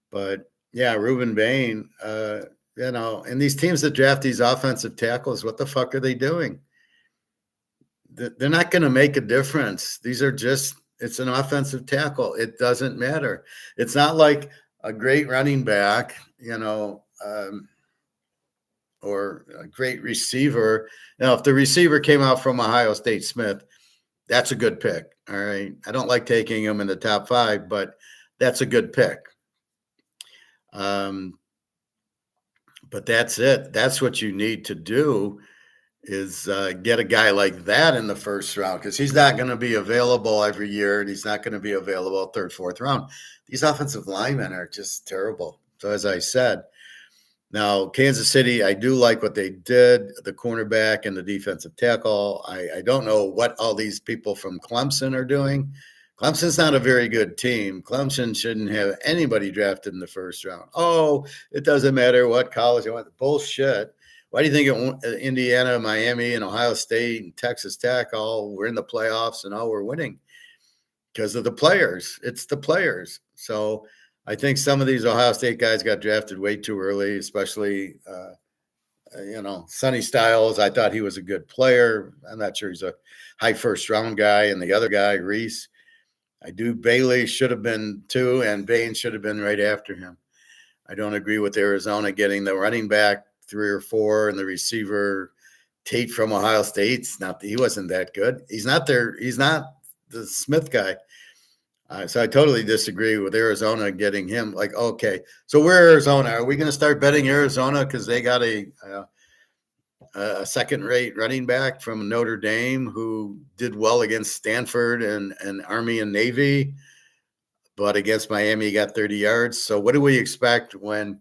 But yeah, Reuben Bain, and these teams that draft these offensive tackles, what the fuck are they doing? They're not going to make a difference. These are just, it's an offensive tackle. It doesn't matter. It's not like a great running back, or a great receiver. Now, if the receiver came out from Ohio State, Smith, that's a good pick. All right. I don't like taking him in the top 5, but that's a good pick. But that's it. That's what you need to do is get a guy like that in the first round because he's not going to be available every year and he's not going to be available third, fourth round. These offensive linemen are just terrible. So as I said, now Kansas City, I do like what they did, the cornerback and the defensive tackle. I don't know what all these people from Clemson are doing. Clemson's not a very good team. Clemson shouldn't have anybody drafted in the first round. Oh, it doesn't matter what college you want. Bullshit. Why do you think Indiana, Miami, and Ohio State and Texas Tech all were in the playoffs and all were winning? Because of the players. It's the players. So I think some of these Ohio State guys got drafted way too early, especially, Sonny Styles. I thought he was a good player. I'm not sure he's a high first round guy. And the other guy, Reese, I do. Bailey should have been 2, and Bain should have been right after him. I don't agree with Arizona getting the running back 3 or 4 and the receiver Tate from Ohio State. He wasn't that good. He's not there. He's not the Smith guy. So I totally disagree with Arizona getting him. Like, okay, so we're Arizona. Are we going to start betting Arizona because they got a second-rate running back from Notre Dame who did well against Stanford and Army and Navy, but against Miami he got 30 yards. So what do we expect when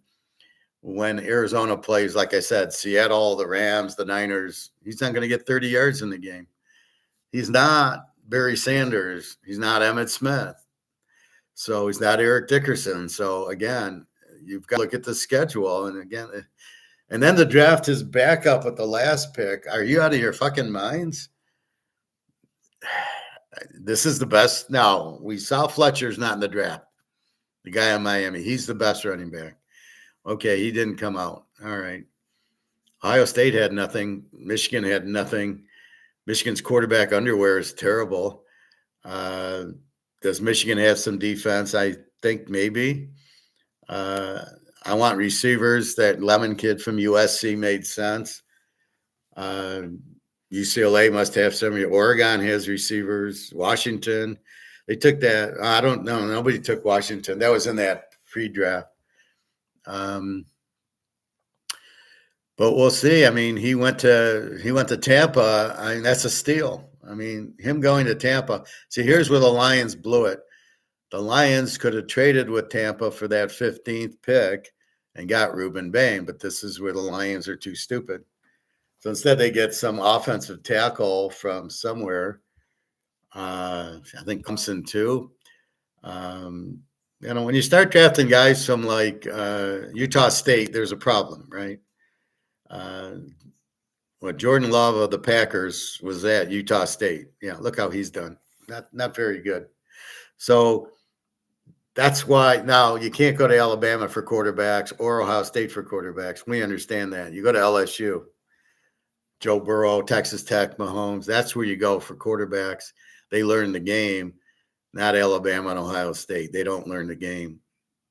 Arizona plays, like I said, Seattle, the Rams, the Niners? He's not going to get 30 yards in the game. He's not Barry Sanders. He's not Emmitt Smith. So he's not Eric Dickerson. So again, you've got to look at the schedule. And then the draft is back up at the last pick. Are you out of your fucking minds? This is the best. Now, we saw Fletcher's not in the draft. The guy in Miami, he's the best running back. Okay, he didn't come out. All right. Ohio State had nothing. Michigan had nothing. Michigan's quarterback underwear is terrible. Does Michigan have some defense? I think maybe. I want receivers. That Lemon kid from USC made sense. UCLA must have some. Oregon has receivers. Washington, they took that. I don't know. Nobody took Washington. That was in that pre-draft. But we'll see. I mean, he went to Tampa. I mean, that's a steal. I mean, him going to Tampa. See, here's where the Lions blew it. The Lions could have traded with Tampa for that 15th pick and got Reuben Bain, but this is where the Lions are too stupid. So instead, they get some offensive tackle from somewhere. I think Clemson too. When you start drafting guys from like Utah State, there's a problem, right? Jordan Love of the Packers was at Utah State. Yeah, look how he's done. Not very good. So that's why now you can't go to Alabama for quarterbacks or Ohio State for quarterbacks. We understand that. You go to LSU, Joe Burrow, Texas Tech, Mahomes. That's where you go for quarterbacks. They learn the game, not Alabama and Ohio State. They don't learn the game.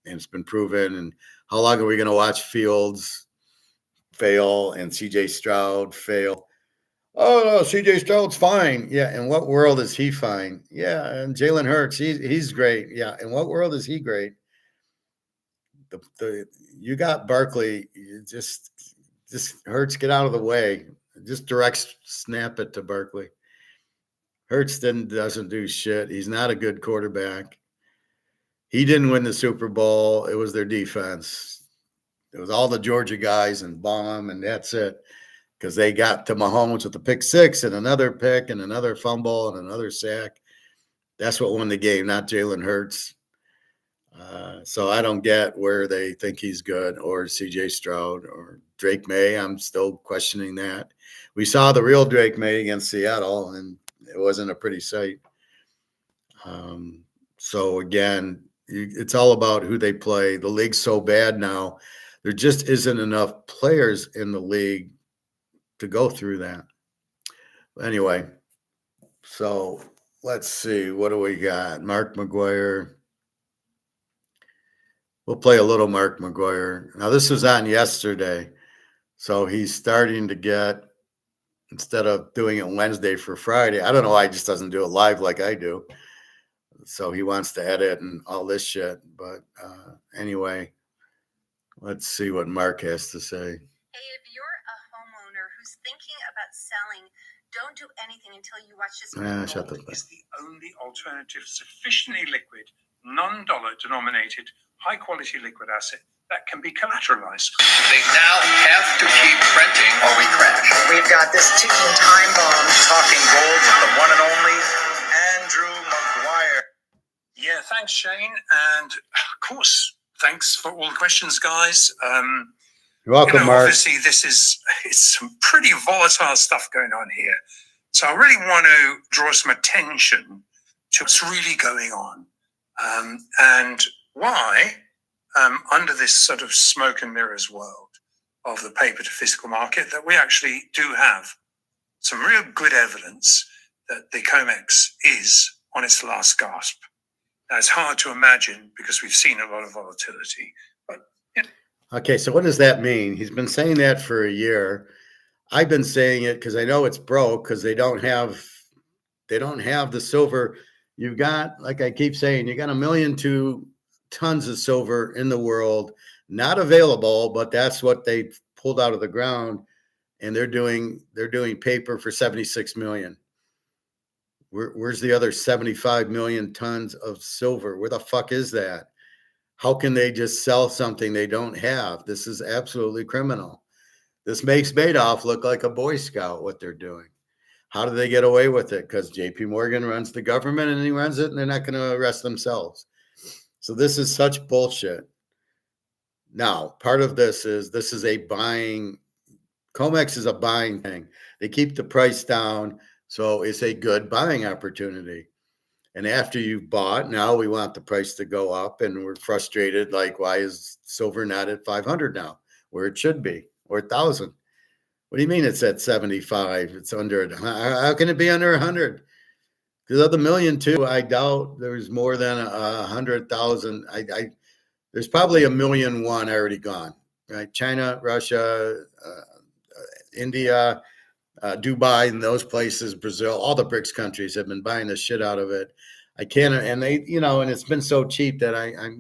And it's been proven. And how long are we going to watch Fields fail and CJ Stroud fail? Oh, no, CJ Stroud's fine. Yeah. In what world is he fine? Yeah. And Jalen Hurts, he's great. Yeah. In what world is he great? You got Barkley. You just Hurts, get out of the way. Just direct snap it to Barkley. Hurts doesn't do shit. He's not a good quarterback. He didn't win the Super Bowl. It was their defense. It was all the Georgia guys and Baum, and that's it. Because they got to Mahomes with a pick six and another pick and another fumble and another sack. That's what won the game, not Jalen Hurts. So I don't get where they think he's good, or CJ Stroud or Drake May. I'm still questioning that. We saw the real Drake May against Seattle, and it wasn't a pretty sight. So again, it's all about who they play. The league's so bad now. There just isn't enough players in the league to go through that. Anyway, so let's see. What do we got? Mark McGwire. We'll play a little Mark McGwire. Now, this was on yesterday. So he's starting to get, instead of doing it Wednesday for Friday, I don't know why he just doesn't do it live like I do. So he wants to edit and all this shit. But anyway, let's see what Mark has to say. Hey, if you're a homeowner who's thinking about selling, don't do anything until you watch this movie. Shut the fuck. Is the only alternative sufficiently liquid, non-dollar denominated, high-quality liquid asset that can be collateralized. They now have to keep printing or we crash. We've got this ticking time bomb. Talking gold with the one and only Andrew McGwire. Yeah, thanks, Shane. And of course, thanks for all the questions, guys. You're welcome, Mark. Obviously, it's some pretty volatile stuff going on here. So I really want to draw some attention to what's really going on and why, under this sort of smoke and mirrors world of the paper to physical market, that we actually do have some real good evidence that the COMEX is on its last gasp. Now, it's hard to imagine because we've seen a lot of volatility. But okay, so what does that mean? He's been saying that for a year. I've been saying it because I know it's broke because they don't have the silver. You've got, like I keep saying, you got 1,000,002 tons of silver in the world, not available, but that's what they pulled out of the ground, and they're doing paper for 76 million. Where's the other 75 million tons of silver? Where the fuck is that? How can they just sell something they don't have? This is absolutely criminal. This makes Madoff look like a Boy Scout, what they're doing. How do they get away with it? Because JP Morgan runs the government and he runs it, and they're not going to arrest themselves. So this is such bullshit. Now, part of this is a buying. COMEX is a buying thing. They keep the price down, so it's a good buying opportunity. And after you've bought, now we want the price to go up, and we're frustrated. Like, why is silver not at 500 now, where it should be, or 1,000? What do you mean it's at 75? It's under. How can it be under 100? Because of the 1,000,002, I doubt there's more than 100,000. There's probably 1,000,001 already gone. Right? China, Russia, India, Dubai, and those places, Brazil, all the BRICS countries have been buying the shit out of it. I can't, and they, and it's been so cheap that I'm,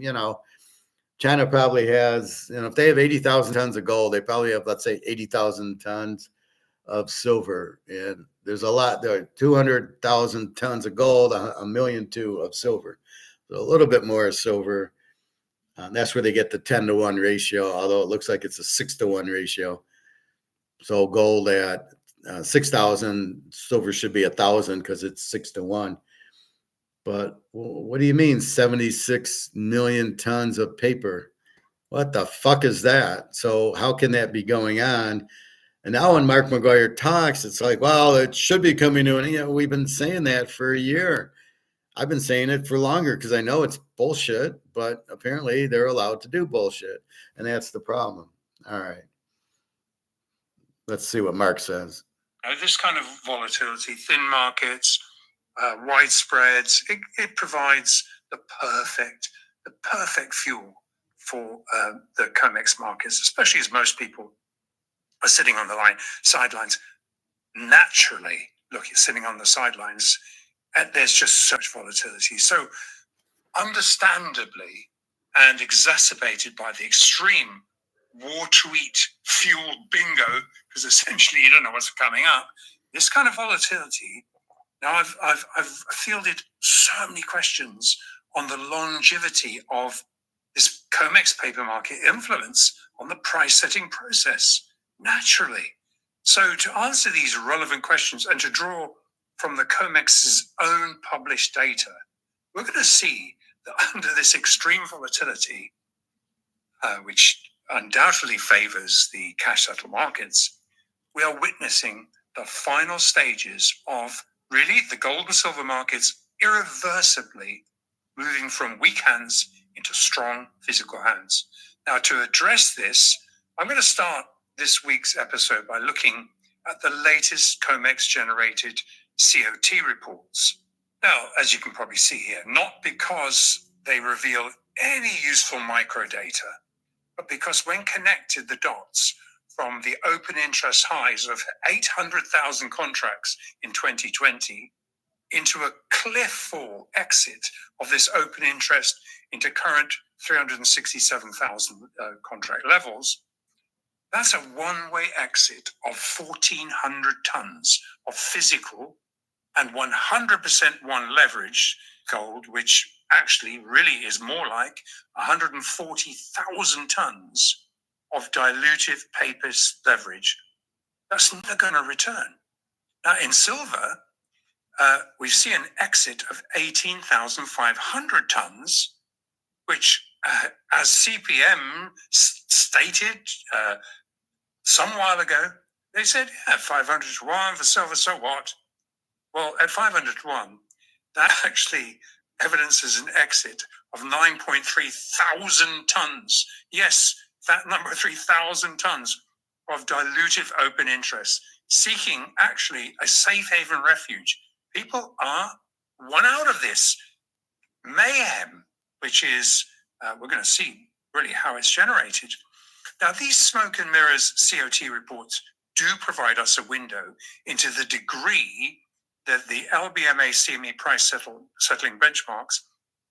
China probably has, if they have 80,000 tons of gold, they probably have, let's say, 80,000 tons of silver. And there's a lot, there are 200,000 tons of gold, 1,000,002 of silver. So a little bit more silver. That's where they get the 10-to-1 ratio, although it looks like it's a 6-to-1 ratio. So gold at 6,000, silver should be 1,000 because it's 6-to-1. But what do you mean 76 million tons of paper? What the fuck is that? So how can that be going on? And now when Mark McGwire talks, it's like, well, it should be coming to an end. We've been saying that for a year. I've been saying it for longer because I know it's bullshit, but apparently they're allowed to do bullshit. And that's the problem. All right. Let's see what Mark says. This kind of volatility, thin markets, wide spreads, it provides the perfect fuel for the COMEX markets, especially as most people are sitting on the sidelines. Naturally, look, you're sitting on the sidelines, and there's just such volatility. So understandably and exacerbated by the extreme war tweet fueled bingo, because essentially you don't know what's coming up, this kind of volatility. Now, I've fielded so many questions on the longevity of this COMEX paper market influence on the price setting process, naturally. So to answer these relevant questions and to draw from the COMEX's own published data, we're going to see that under this extreme volatility, which undoubtedly favors the cash settle markets, we are witnessing the final stages of really the gold and silver markets irreversibly moving from weak hands into strong physical hands. Now, to address this, I'm going to start this week's episode by looking at the latest COMEX generated COT reports. Now, as you can probably see here, not because they reveal any useful microdata, but because when connected the dots from the open interest highs of 800,000 contracts in 2020 into a cliff fall exit of this open interest into current 367,000 contract levels, that's a one-way exit of 1,400 tons of physical and 100% one leverage gold, which actually really is more like 140,000 tons of dilutive paper leverage. That's never going to return. Now, in silver, we see an exit of 18,500 tons, which, as CPM stated some while ago, they said, yeah, 500 to 1 for silver, so what? Well, at 500 to 1, that actually evidences an exit of 9.3 thousand tons. Yes, that number, 3,000 tons of dilutive open interest, seeking actually a safe haven refuge. People are one out of this mayhem, which is, we're going to see really how it's generated. Now, these smoke and mirrors COT reports do provide us a window into the degree that the LBMA CME price settling benchmarks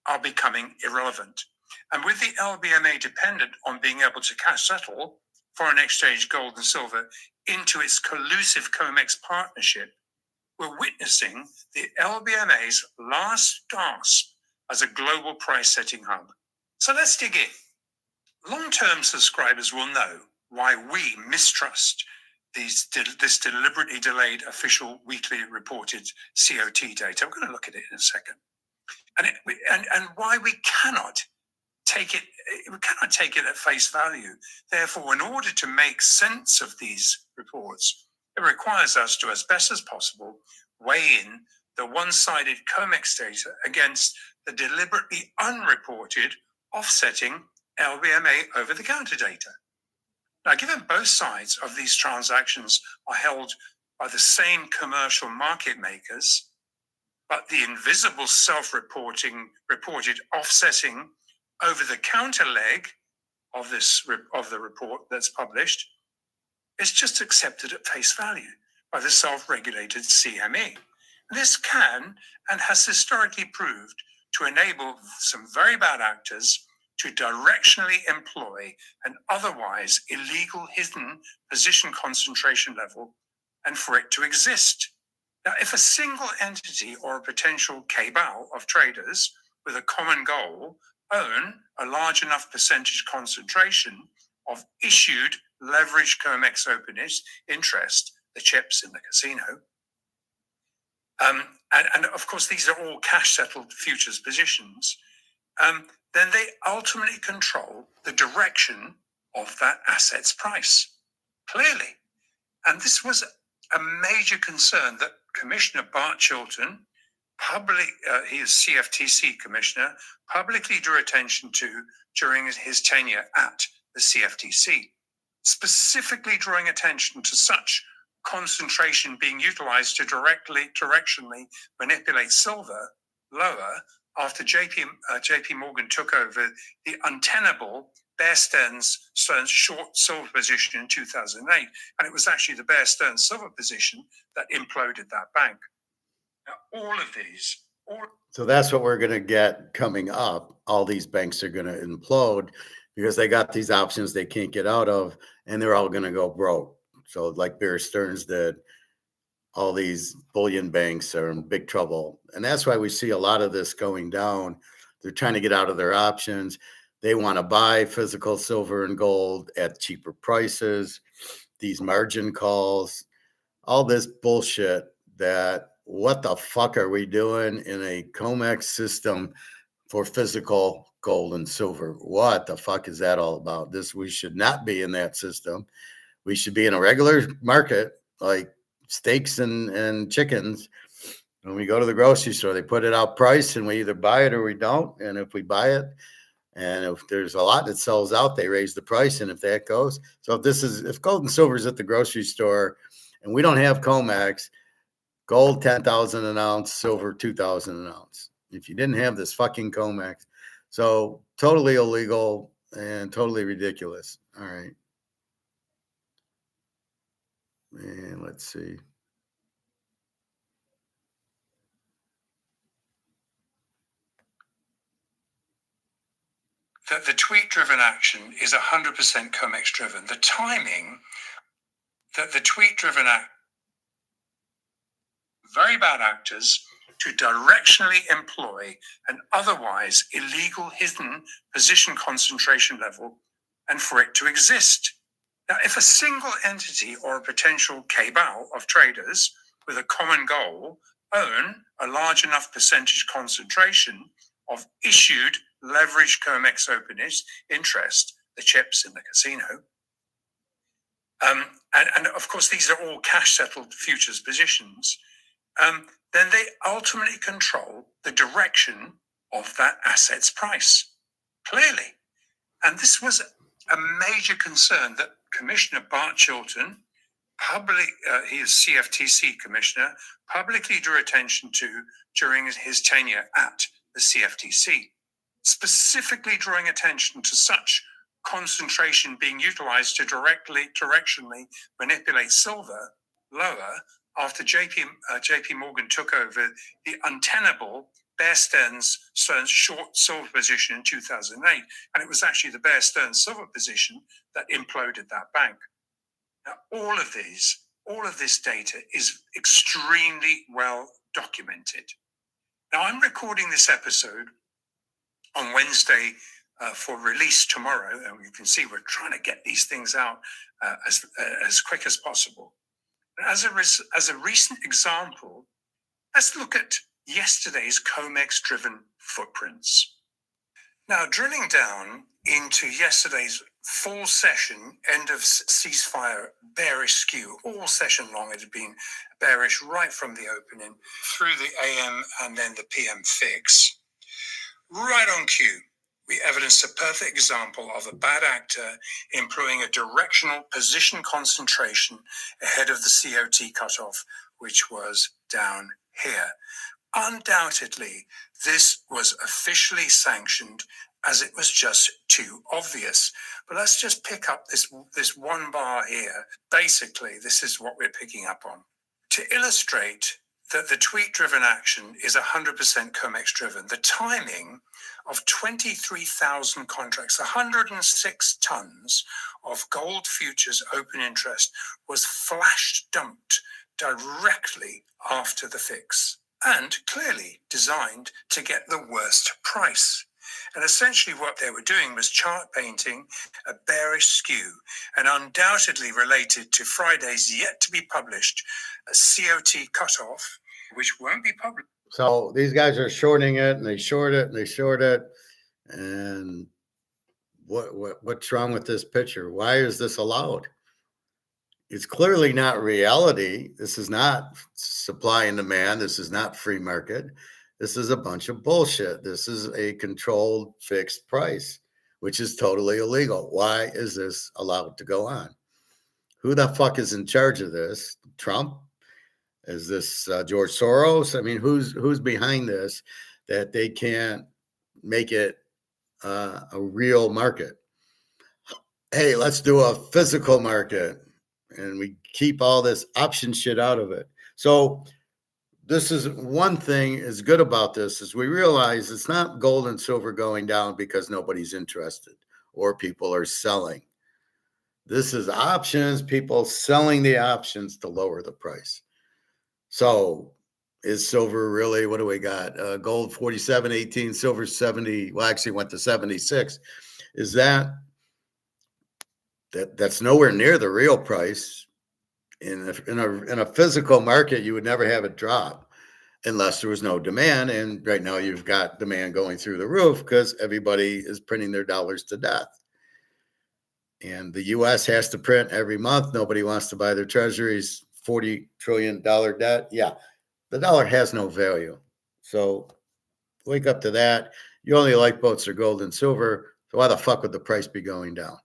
are becoming irrelevant. And with the LBMA dependent on being able to cash settle foreign exchange gold and silver into its collusive COMEX partnership, we're witnessing the LBMA's last gasp as a global price setting hub. So let's dig in. Long-term subscribers will know why we mistrust this deliberately delayed official weekly reported COT data. We're going to look at it in a second. And why we cannot take it at face value. Therefore, in order to make sense of these reports, it requires us to, as best as possible, weigh in the one-sided COMEX data against the deliberately unreported offsetting LBMA over-the-counter data. Now, given both sides of these transactions are held by the same commercial market makers, but the invisible reported offsetting over-the-counter leg of the report that's published is just accepted at face value by the self-regulated CME. This can and has historically proved to enable some very bad actors to directionally employ an otherwise illegal hidden position concentration level and for it to exist. Now, if a single entity or a potential cabal of traders with a common goal own a large enough percentage concentration of issued leveraged COMEX open interest, the chips in the casino, and of course these are all cash settled futures positions, then they ultimately control the direction of that asset's price, clearly. And this was a major concern that Commissioner Bart Chilton, he is CFTC Commissioner, publicly drew attention to during his tenure at the CFTC, specifically drawing attention to such concentration being utilized to directionally manipulate silver lower after JP Morgan took over the untenable Bear Stearns short silver position in 2008. And it was actually the Bear Stearns silver position that imploded that bank. Now, all of these. So that's what we're going to get coming up. All these banks are going to implode because they got these options they can't get out of, and they're all going to go broke. So like Bear Stearns did, all these bullion banks are in big trouble. And that's why we see a lot of this going down. They're trying to get out of their options. They want to buy physical silver and gold at cheaper prices, these margin calls, all this bullshit that what the fuck are we doing in a COMEX system for physical gold and silver? What the fuck is that all about? We should not be in that system. We should be in a regular market like steaks and chickens. When we go to the grocery store, they put it out price and we either buy it or we don't. And if we buy it, and if there's a lot that sells out, they raise the price. And if that goes, so if gold and silver is at the grocery store and we don't have COMEX, gold 10,000 an ounce, silver 2,000 an ounce. If you didn't have this fucking COMEX, so totally illegal and totally ridiculous. All right. And let's see. That the tweet-driven action is 100% COMEX-driven. The timing that the tweet-driven act, very bad actors to directionally employ an otherwise illegal hidden position concentration level and for it to exist. Now, if a single entity or a potential cabal of traders with a common goal own a large enough percentage concentration of issued leveraged COMEX open interest, the chips in the casino, and of course these are all cash settled futures positions, then they ultimately control the direction of that asset's price, clearly. And this was a major concern that Commissioner Bart Chilton, he is CFTC commissioner, publicly drew attention to during his tenure at the CFTC, specifically drawing attention to such concentration being utilized to directionally manipulate silver lower after JP Morgan took over the untenable Bear Stearns short silver position in 2008. And it was actually the Bear Stearns silver position that imploded that bank. Now, all of this data is extremely well documented. Now, I'm recording this episode on Wednesday for release tomorrow, and you can see we're trying to get these things out as quick as possible. As a recent example, let's look at yesterday's COMEX-driven footprints. Now, drilling down into yesterday's full session, end of ceasefire, bearish skew, all session long it had been bearish right from the opening through the AM and then the PM fix. Right on cue, we evidenced a perfect example of a bad actor employing a directional position concentration ahead of the COT cutoff, which was down here. Undoubtedly, this was officially sanctioned as it was just too obvious. But let's just pick up this one bar here. Basically, this is what we're picking up on. To illustrate that the tweet-driven action is 100% COMEX-driven, the timing of 23,000 contracts, 106 tons of gold futures open interest was flash dumped directly after the fix and clearly designed to get the worst price. And essentially what they were doing was chart painting a bearish skew and undoubtedly related to Friday's yet to be published COT cutoff, which won't be published. So these guys are shorting it and they short it and they short it. And what's wrong with this picture? Why is this allowed? It's clearly not reality. This is not supply and demand. This is not free market. This is a bunch of bullshit. This is a controlled fixed price, which is totally illegal. Why is this allowed to go on? Who the fuck is in charge of this? Trump? Is this George Soros? I mean, who's behind this that they can't make it a real market? Hey, let's do a physical market and we keep all this option shit out of it. So this is one thing is good about this is we realize it's not gold and silver going down because nobody's interested or people are selling. This is options, people selling the options to lower the price. So is silver really, what do we got? Gold 47.18, silver 70, well, actually went to 76. is that's nowhere near the real price. In a physical market, you would never have it drop unless there was no demand. And right now you've got demand going through the roof because everybody is printing their dollars to death. And the US has to print every month. Nobody wants to buy their treasuries, $40 trillion debt. Yeah, the dollar has no value. So wake up to that. Your only lifeboats are gold and silver. So why the fuck would the price be going down?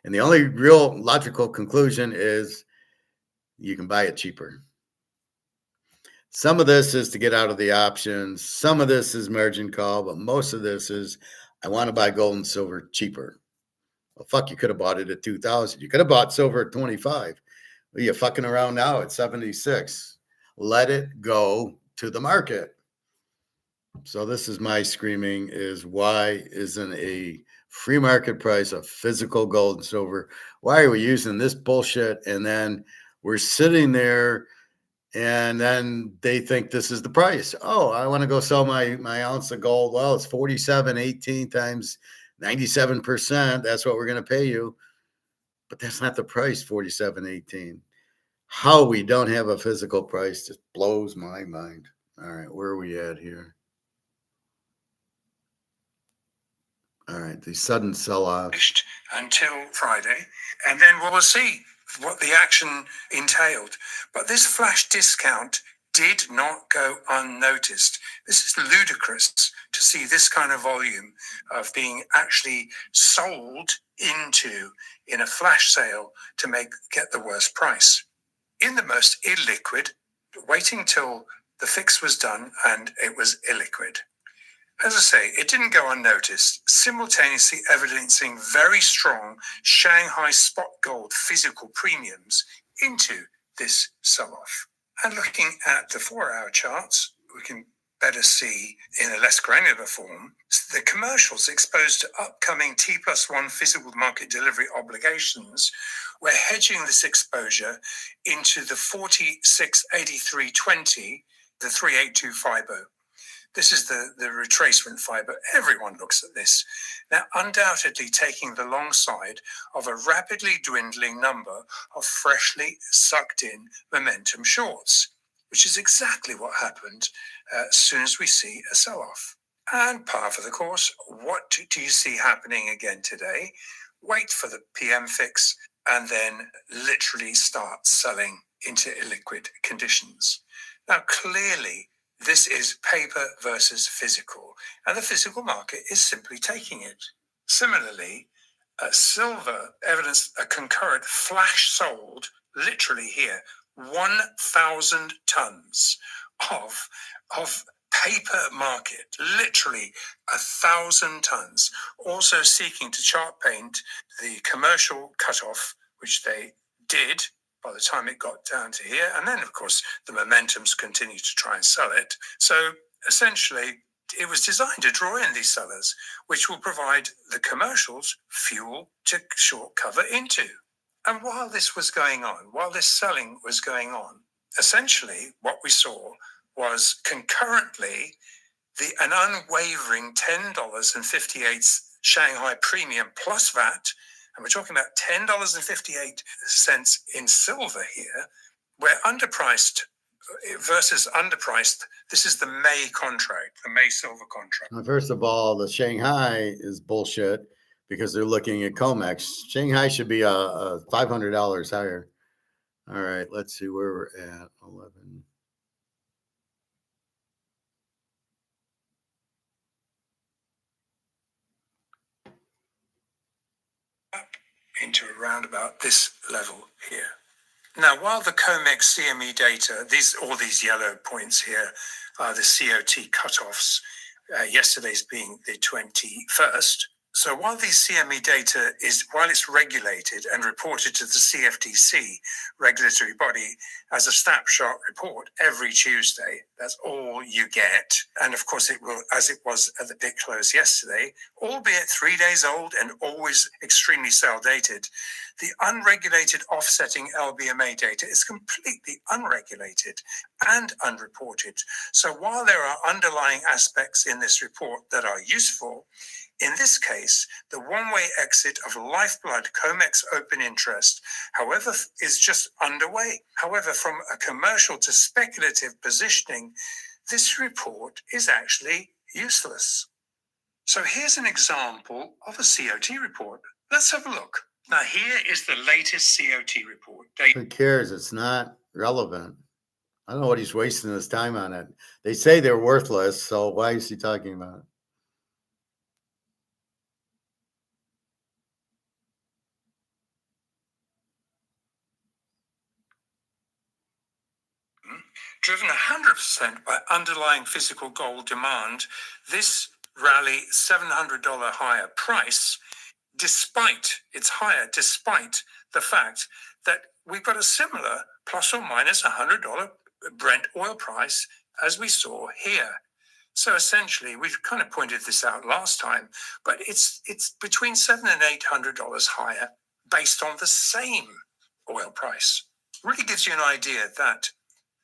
And the only real logical conclusion is you can buy it cheaper. Some of this is to get out of the options. Some of this is margin call, but most of this is I want to buy gold and silver cheaper. Well, fuck, you could have bought it at 2,000. You could have bought silver at 25. Well, you're fucking around now at 76. Let it go to the market. So this is my screaming is why isn't a free market price of physical gold and silver? Why are we using this bullshit? And then we're sitting there and then they think this is the price. Oh, I want to go sell my ounce of gold. Well, it's 47.18 times 97%. That's what we're going to pay you. But that's not the price, 47.18. How we don't have a physical price just blows my mind. All right, where are we at here? All right, the sudden sell-off. Until Friday, and then we'll see what the action entailed. But this flash discount did not go unnoticed. This is ludicrous to see this kind of volume of being actually sold into in a flash sale to get the worst price. In the most illiquid, waiting till the fix was done and it was illiquid. As I say, it didn't go unnoticed, simultaneously evidencing very strong Shanghai spot gold physical premiums into this sell-off. And looking at the 4-hour charts, we can better see in a less granular form the commercials exposed to upcoming T+1 physical market delivery obligations. We're hedging this exposure into the 4683.20, the 38250. This is the retracement fiber. Everyone looks at this. Now, undoubtedly taking the long side of a rapidly dwindling number of freshly sucked in momentum shorts, which is exactly what happened as soon as we see a sell-off. And par for the course, what do you see happening again today? Wait for the PM fix and then literally start selling into illiquid conditions. Now, clearly, this is paper versus physical, and the physical market is simply taking it. Similarly, silver evidenced a concurrent flash sold, literally here, 1,000 tons of paper market, literally 1,000 tons, also seeking to chart paint the commercial cutoff, which they did by the time it got down to here. And then, of course, the momentums continue to try and sell it. So essentially, it was designed to draw in these sellers, which will provide the commercials fuel to short cover into. And while this was going on, while this selling was going on, essentially what we saw was concurrently an unwavering $10.58 Shanghai premium plus VAT. And we're talking about $10.58 in silver here. We're underpriced versus underpriced. This is the May contract, the May silver contract. Now, first of all, the Shanghai is bullshit because they're looking at COMEX. Shanghai should be $500 higher. All right, let's see where we're at. 11. Into around about this level here. Now, while the COMEX CME data, all these yellow points here are the COT cutoffs, yesterday's being the 21st. So while these CME data while it's regulated and reported to the CFTC regulatory body as a snapshot report every Tuesday, that's all you get. And of course it will, as it was at the big close yesterday, albeit 3 days old and always extremely cell dated, the unregulated offsetting LBMA data is completely unregulated and unreported. So while there are underlying aspects in this report that are useful, In this case, the one-way exit of Lifeblood COMEX open interest, however, is just underway. However, from a commercial to speculative positioning, this report is actually useless. So here's an example of a COT report. Let's have a look. Now here is the latest COT report. Who cares? It's not relevant. I don't know what he's wasting his time on it. They say they're worthless, so why is he talking about it? Driven 100% by underlying physical gold demand, this rally $700 higher price, despite the fact that we've got a similar plus or minus $100 Brent oil price as we saw here. So essentially, we've kind of pointed this out last time, but it's between $700 and $800 higher based on the same oil price. Really gives you an idea that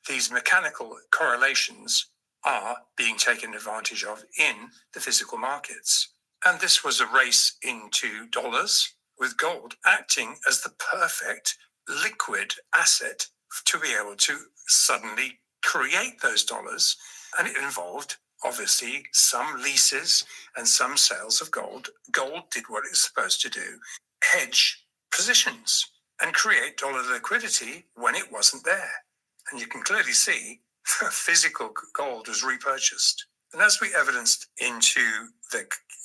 these mechanical correlations are being taken advantage of in the physical markets. And this was a race into dollars, with gold acting as the perfect liquid asset to be able to suddenly create those dollars. And it involved, obviously, some leases and some sales of gold. Gold did what it's supposed to do, hedge positions and create dollar liquidity when it wasn't there. And you can clearly see physical gold was repurchased. And as we evidenced into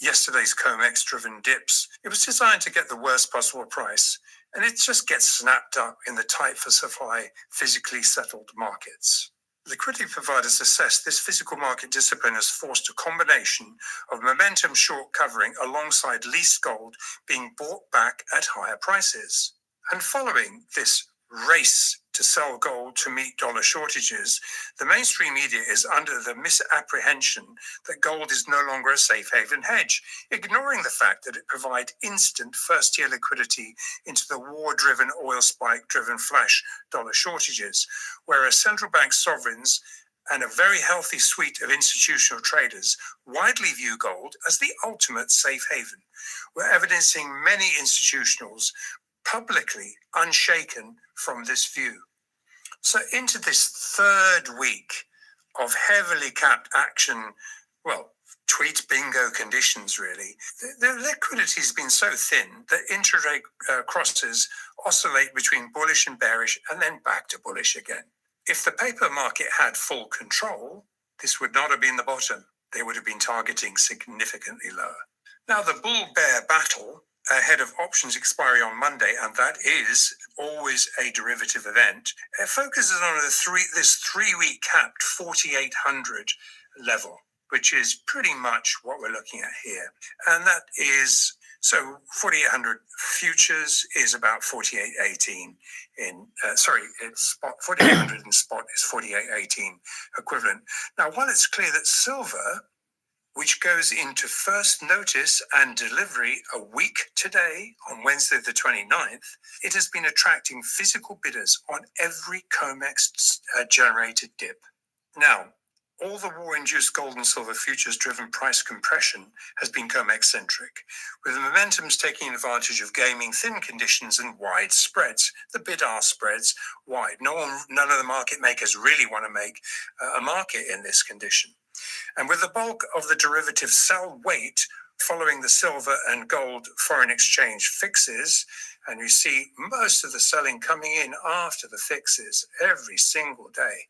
yesterday's COMEX-driven dips, it was designed to get the worst possible price, and it just gets snapped up in the tight for supply, physically settled markets. Liquidity providers assess this physical market discipline has forced a combination of momentum short covering alongside leased gold being bought back at higher prices. And following this race to sell gold to meet dollar shortages, the mainstream media is under the misapprehension that gold is no longer a safe haven hedge, ignoring the fact that it provides instant first-tier liquidity into the war-driven, oil spike-driven flash dollar shortages, whereas central bank sovereigns and a very healthy suite of institutional traders widely view gold as the ultimate safe haven. We're evidencing many institutionals publicly unshaken from this view. So into this third week of heavily capped action, well, tweet bingo conditions really, the liquidity has been so thin that intraday crosses oscillate between bullish and bearish and then back to bullish again. If the paper market had full control, this would not have been the bottom. They would have been targeting significantly lower. Now the bull-bear battle ahead of options expiry on Monday, and that is always a derivative event, it focuses on this three-week capped 4,800 level, which is pretty much what we're looking at here. And that is, so 4,800 futures is about 48.18 it's spot, 4,800 in spot is 48.18 equivalent. Now, while it's clear that silver, which goes into first notice and delivery a week today, on Wednesday the 29th, it has been attracting physical bidders on every COMEX-generated dip. Now, all the war-induced gold and silver futures-driven price compression has been COMEX-centric, with the momentums taking advantage of gaming thin conditions and wide spreads, the bid-ask spreads wide. None of the market makers really want to make a market in this condition. And with the bulk of the derivative sell weight following the silver and gold foreign exchange fixes, and you see most of the selling coming in after the fixes every single day.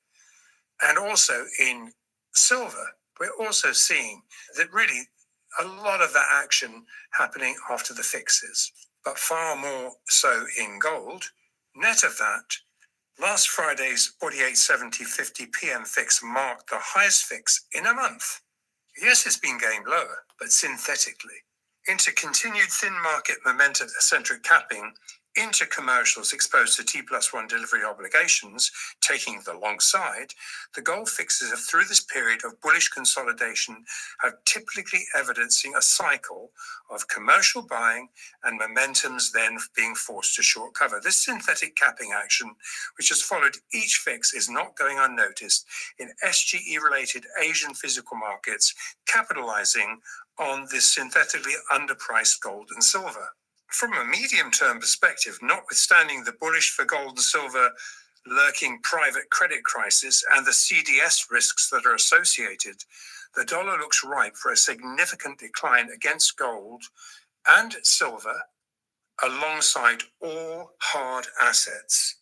And also in silver, we're also seeing that really a lot of that action happening after the fixes, but far more so in gold. Net of that, last Friday's 48.70.50 PM fix marked the highest fix in a month. Yes, it's been gained lower, but synthetically. Into continued thin market momentum-centric capping into commercials exposed to T+1 delivery obligations, taking the long side, the gold fixes have, through this period of bullish consolidation, have typically evidencing a cycle of commercial buying and momentums then being forced to short cover. This synthetic capping action, which has followed each fix, is not going unnoticed in SGE-related Asian physical markets, capitalizing on this synthetically underpriced gold and silver. From a medium-term perspective, notwithstanding the bullish for gold and silver lurking private credit crisis and the CDS risks that are associated, the dollar looks ripe for a significant decline against gold and silver alongside all hard assets.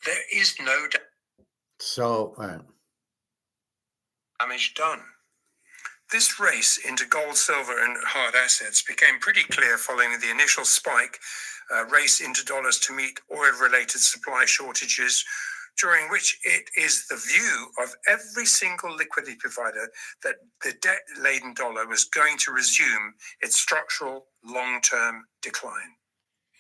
There is no So, damage done. This race into gold, silver, and hard assets became pretty clear following the initial spike race into dollars to meet oil-related supply shortages, during which it is the view of every single liquidity provider that the debt-laden dollar was going to resume its structural long-term decline.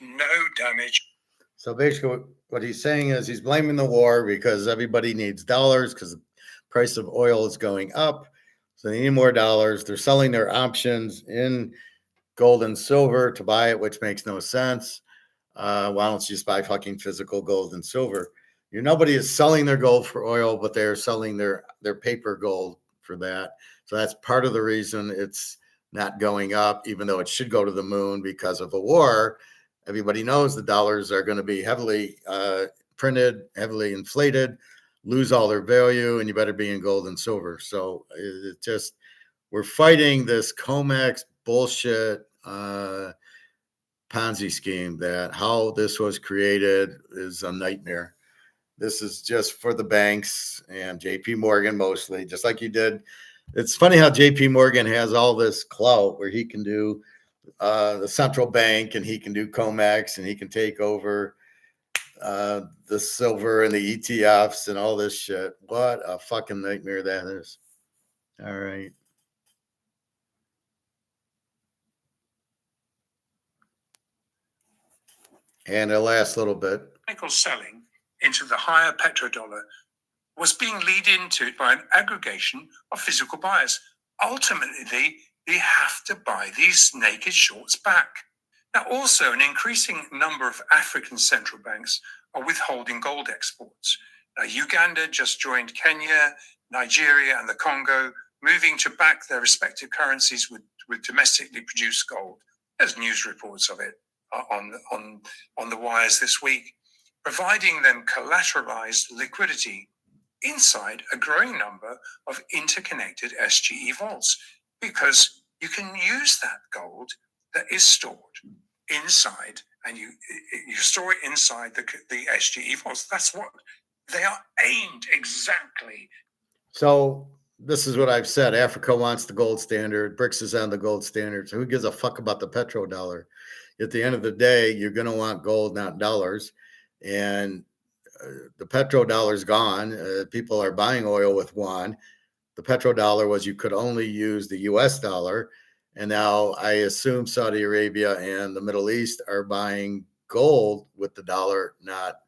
No damage. So basically, what he's saying is he's blaming the war because everybody needs dollars because the price of oil is going up. So they need more dollars. They're selling their options in gold and silver to buy it, which makes no sense. Why don't you just buy fucking physical gold and silver? Nobody is selling their gold for oil, but they're selling their paper gold for that. So that's part of the reason it's not going up, even though it should go to the moon because of a war. Everybody knows the dollars are going to be heavily printed, heavily inflated, lose all their value, and you better be in gold and silver. So it just, we're fighting this COMEX bullshit Ponzi scheme that how this was created is a nightmare. This is just for the banks and JP Morgan mostly, just like you did. It's funny how JP Morgan has all this clout where he can do the central bank and he can do COMEX and he can take over the silver and the ETFs and all this shit. What a fucking nightmare that is. All right. And the last little bit. Michael selling into the higher petrodollar was being lead into by an aggregation of physical buyers. Ultimately, they have to buy these naked shorts back. Now, also, an increasing number of African central banks are withholding gold exports. Now, Uganda just joined Kenya, Nigeria, and the Congo, moving to back their respective currencies with domestically produced gold. There's news reports of it on the wires this week, providing them collateralized liquidity inside a growing number of interconnected SGE vaults, because you can use that gold that is stored inside, and you store it inside the SGE vaults. That's what they are aimed exactly. So this is what I've said. Africa wants the gold standard. BRICS is on the gold standard. So who gives a fuck about the petrodollar? At the end of the day, you're going to want gold, not dollars. And the petrodollar is gone. People are buying oil with yuan. The petrodollar was you could only use the US dollar. And now I assume Saudi Arabia and the Middle East are buying gold with the dollar, not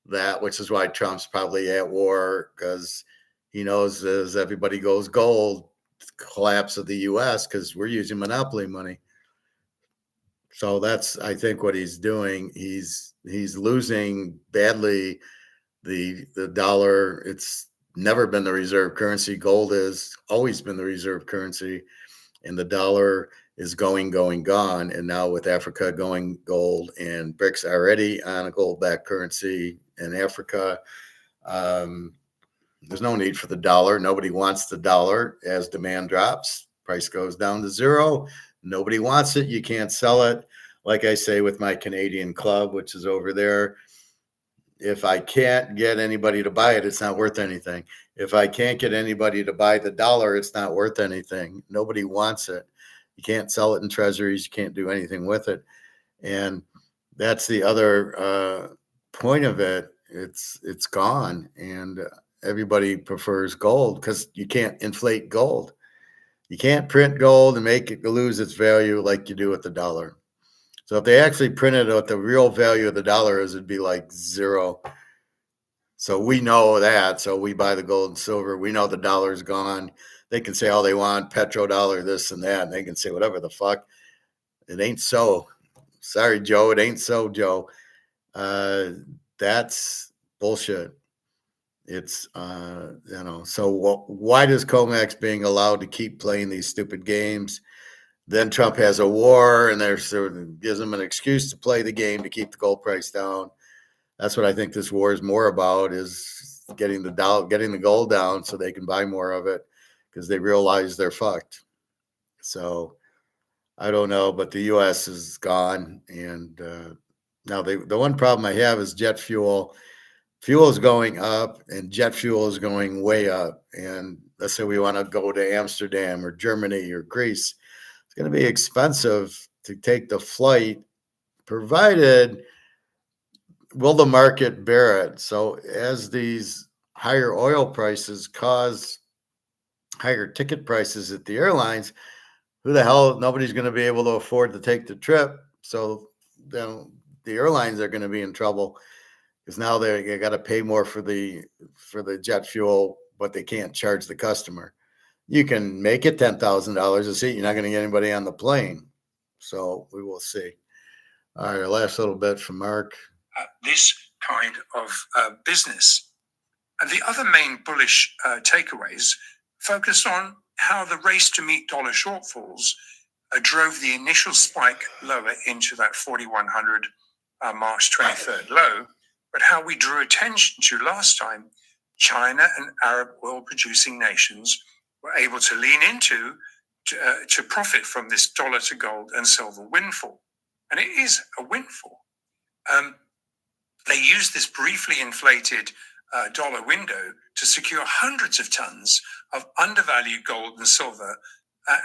that, which is why Trump's probably at war, because he knows as everybody goes gold, collapse of the US, because we're using monopoly money. So that's, I think, what he's doing. He's losing badly the dollar. It's never been the reserve currency. Gold has always been the reserve currency, and the dollar is gone. And now with Africa going gold and BRICS already on a gold-backed currency in Africa, there's no need for the dollar. Nobody wants the dollar. As demand drops, price goes down to zero. Nobody wants it. You can't sell it. Like I say with my Canadian club, which is over there, if I can't get anybody to buy it, it's not worth anything. If I can't get anybody to buy the dollar, it's not worth anything. Nobody wants it. You can't sell it in treasuries. You can't do anything with it. And that's the other point of it. It's gone. And everybody prefers gold because you can't inflate gold. You can't print gold and make it lose its value like you do with the dollar. So if they actually printed what the real value of the dollar is, it'd be like zero. So we know that. So we buy the gold and silver. We know the dollar's gone. They can say all they want, petrodollar, this and that, and they can say whatever the fuck. It ain't so. Sorry, Joe. It ain't so, Joe. That's bullshit. It's, so why does COMEX being allowed to keep playing these stupid games? Then Trump has a war and there's sort of gives them an excuse to play the game to keep the gold price down. That's what I think this war is more about, is getting the gold down so they can buy more of it because they realize they're fucked. So I don't know, but the U.S. is gone. And now the one problem I have is jet fuel. Fuel is going up and jet fuel is going way up. And let's say we want to go to Amsterdam or Germany or Greece. It's going to be expensive to take the flight, provided will the market bear it? So as these higher oil prices cause higher ticket prices at the airlines, who the hell, nobody's going to be able to afford to take the trip. So then the airlines are going to be in trouble because now they got to pay more for the jet fuel, but they can't charge the customer. You can make it $10,000 a seat. You're not going to get anybody on the plane. So we will see. All right, our last little bit from Mark. This kind of business. And the other main bullish takeaways focus on how the race to meet dollar shortfalls drove the initial spike lower into that 4,100 March 23rd low, but how we drew attention to last time, China and Arab oil producing nations were able to lean into to profit from this dollar to gold and silver windfall. And it is a windfall. They used this briefly inflated dollar window to secure hundreds of tons of undervalued gold and silver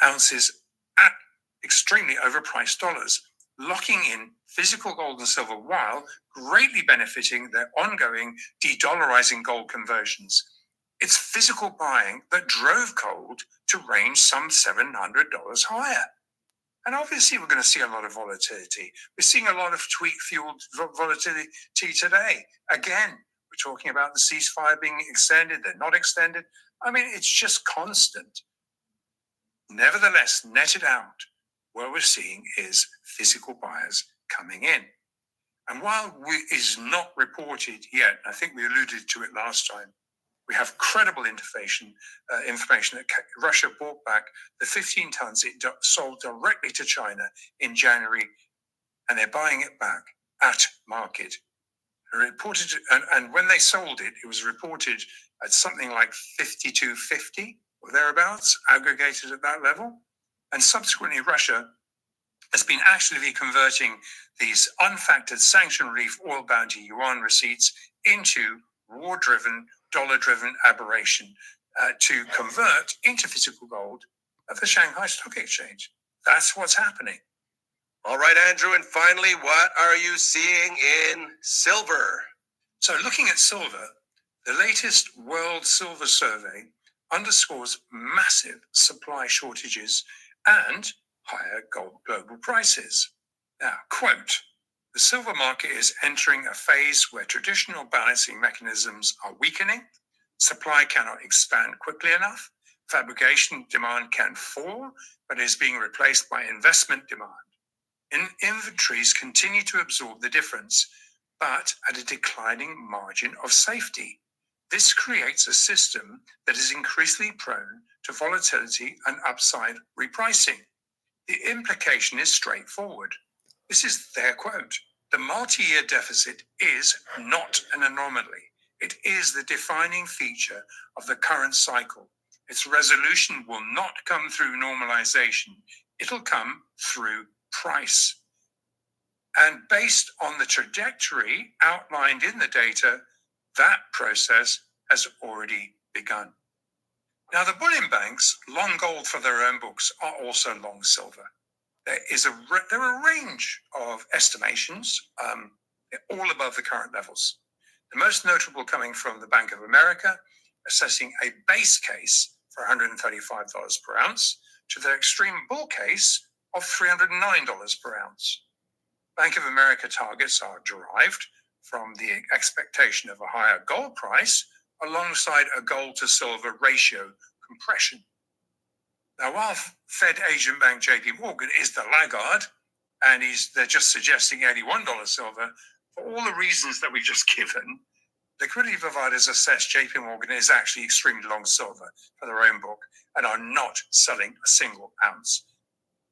ounces at extremely overpriced dollars, locking in physical gold and silver while greatly benefiting their ongoing de-dollarizing gold conversions. It's physical buying that drove gold to range some $700 higher. And obviously, we're going to see a lot of volatility. We're seeing a lot of tweet-fueled volatility today. Again, we're talking about the ceasefire being extended. They're not extended. I mean, it's just constant. Nevertheless, netted out, what we're seeing is physical buyers coming in. And while it is not reported yet, I think we alluded to it last time, we have credible information that Russia bought back the 15 tons it sold directly to China in January, and they're buying it back at market. Reported, and when they sold it, it was reported at something like 52.50 or thereabouts, aggregated at that level. And subsequently, Russia has been actively converting these unfactored sanction relief oil bounty yuan receipts into war-driven, dollar-driven aberration to convert into physical gold at the Shanghai Stock Exchange. That's what's happening. All right, Andrew, and finally, what are you seeing in silver? So looking at silver, the latest World Silver Survey underscores massive supply shortages and higher global prices. Now, quote, "The silver market is entering a phase where traditional balancing mechanisms are weakening, supply cannot expand quickly enough, fabrication demand can fall, but is being replaced by investment demand. Inventories continue to absorb the difference, but at a declining margin of safety. This creates a system that is increasingly prone to volatility and upside repricing. The implication is straightforward." This is their quote. "The multi-year deficit is not an anomaly. It is the defining feature of the current cycle. Its resolution will not come through normalization. It'll come through price. And based on the trajectory outlined in the data, that process has already begun." Now, the bullion banks, long gold for their own books, are also long silver. There are a range of estimations, all above the current levels. The most notable coming from the Bank of America, assessing a base case for $135 per ounce to the extreme bull case of $309 per ounce. Bank of America targets are derived from the expectation of a higher gold price alongside a gold to silver ratio compression. Now, while Fed agent bank JP Morgan is the laggard, and they're just suggesting $81 silver, for all the reasons that we've just given, liquidity providers assess JP Morgan is actually extremely long silver for their own book and are not selling a single ounce.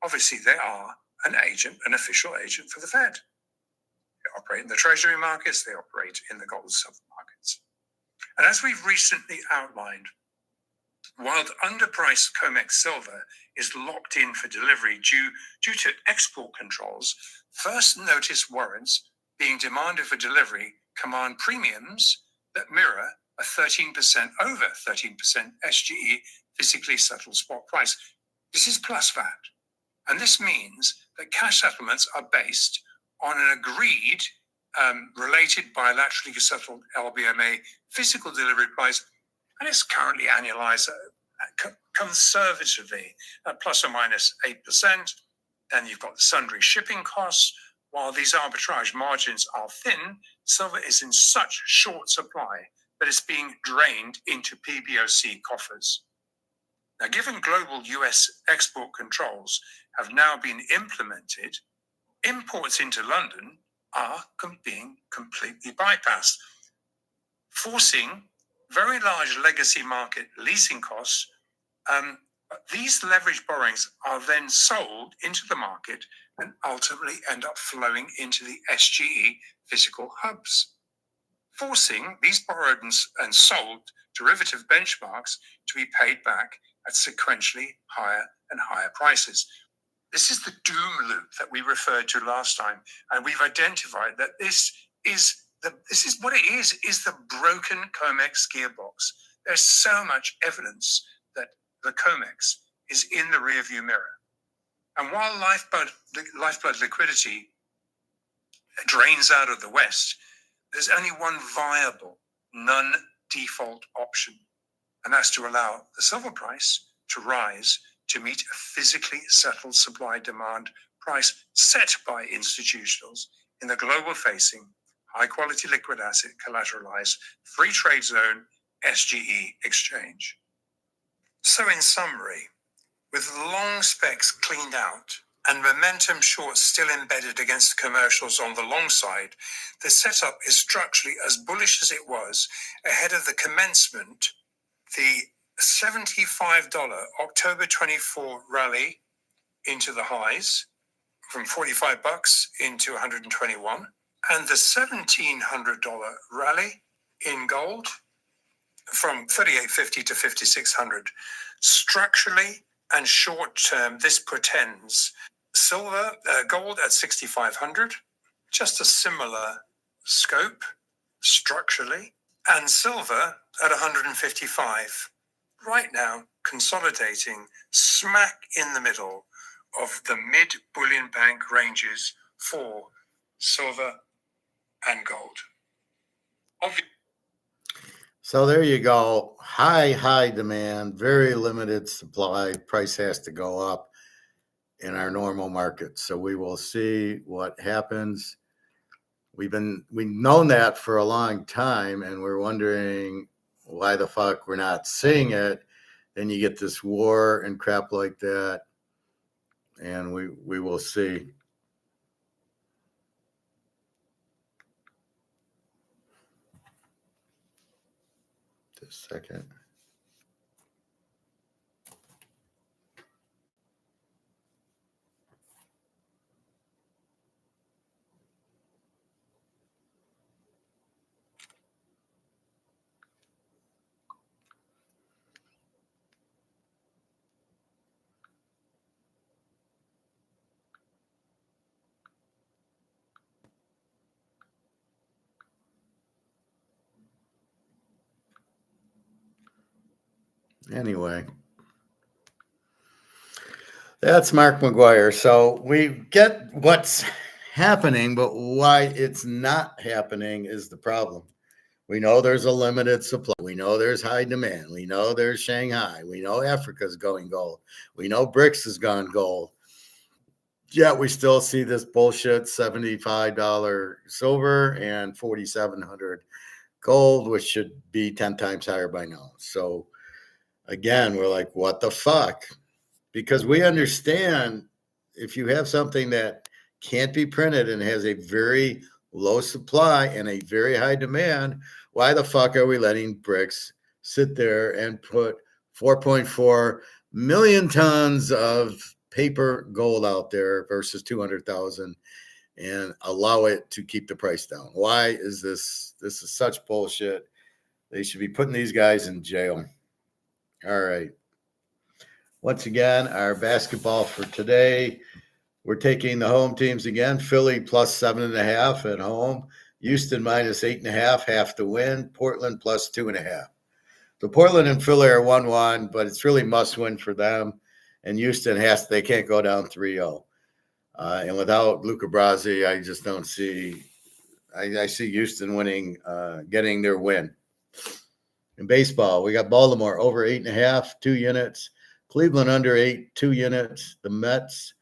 Obviously, they are an official agent for the Fed. They operate in the treasury markets, they operate in the gold and silver markets. And as we've recently outlined, while underpriced COMEX silver is locked in for delivery due to export controls, first notice warrants being demanded for delivery command premiums that mirror a 13% over 13% SGE physically settled spot price. This is plus VAT. And this means that cash settlements are based on an agreed, related bilaterally settled LBMA physical delivery price, and it's currently annualized conservatively at plus or minus 8%. Then you've got the sundry shipping costs. While these arbitrage margins are thin, silver is in such short supply that it's being drained into PBOC coffers. Now, given global US export controls have now been implemented, imports into London are being completely bypassed, forcing very large legacy market leasing costs. These leveraged borrowings are then sold into the market and ultimately end up flowing into the SGE physical hubs, forcing these borrowed and sold derivative benchmarks to be paid back at sequentially higher and higher prices. This is the doom loop that we referred to last time, and we've identified that this is what it is the broken COMEX gearbox. There's so much evidence that the COMEX is in the rearview mirror. And while lifeblood liquidity drains out of the West, there's only one viable non-default option, and that's to allow the silver price to rise to meet a physically settled supply-demand price set by institutionals in the global-facing, high-quality liquid asset collateralized free trade zone SGE exchange. So in summary, with long specs cleaned out and momentum shorts still embedded against the commercials on the long side, the setup is structurally as bullish as it was ahead of the commencement, the $75 October 24 rally into the highs from $45 into 121, and the $1,700 rally in gold from 38.50 to 5,600. Structurally and short term, this portends gold at 6,500, just a similar scope structurally, and silver at 155. Right now, consolidating smack in the middle of the mid-bullion bank ranges for silver and gold. So there you go. High demand, very limited supply. Price has to go up in our normal market. So we will see what happens. We've known that for a long time, and we're wondering why the fuck we're not seeing it. Then you get this war and crap like that, and we will see. Just a second. Anyway, that's Mark McGuire. So we get what's happening, but why it's not happening is the problem. We know there's a limited supply. We know there's high demand. We know there's Shanghai. We know Africa's going gold. We know BRICS has gone gold. yet we still see this bullshit $75 silver and 4,700 gold, which should be 10 times higher by now. So again, we're like, what the fuck? Because we understand if you have something that can't be printed and has a very low supply and a very high demand, why the fuck are we letting BRICS sit there and put 4.4 million tons of paper gold out there versus 200,000 and allow it to keep the price down? Why is this? This is such bullshit. They should be putting these guys in jail. All right. Once again, our basketball for today, we're taking the home teams again. Philly plus 7.5 at home. Houston minus 8.5, half to win. Portland plus 2.5. So Portland and Philly are 1-1, but it's really must win for them. And Houston they can't go down 3-0. And without Luca Brasi, I just don't see. I see Houston winning, getting their win. In baseball, we got Baltimore over 8.5, 2 units. Cleveland under 8, 2 units. The Mets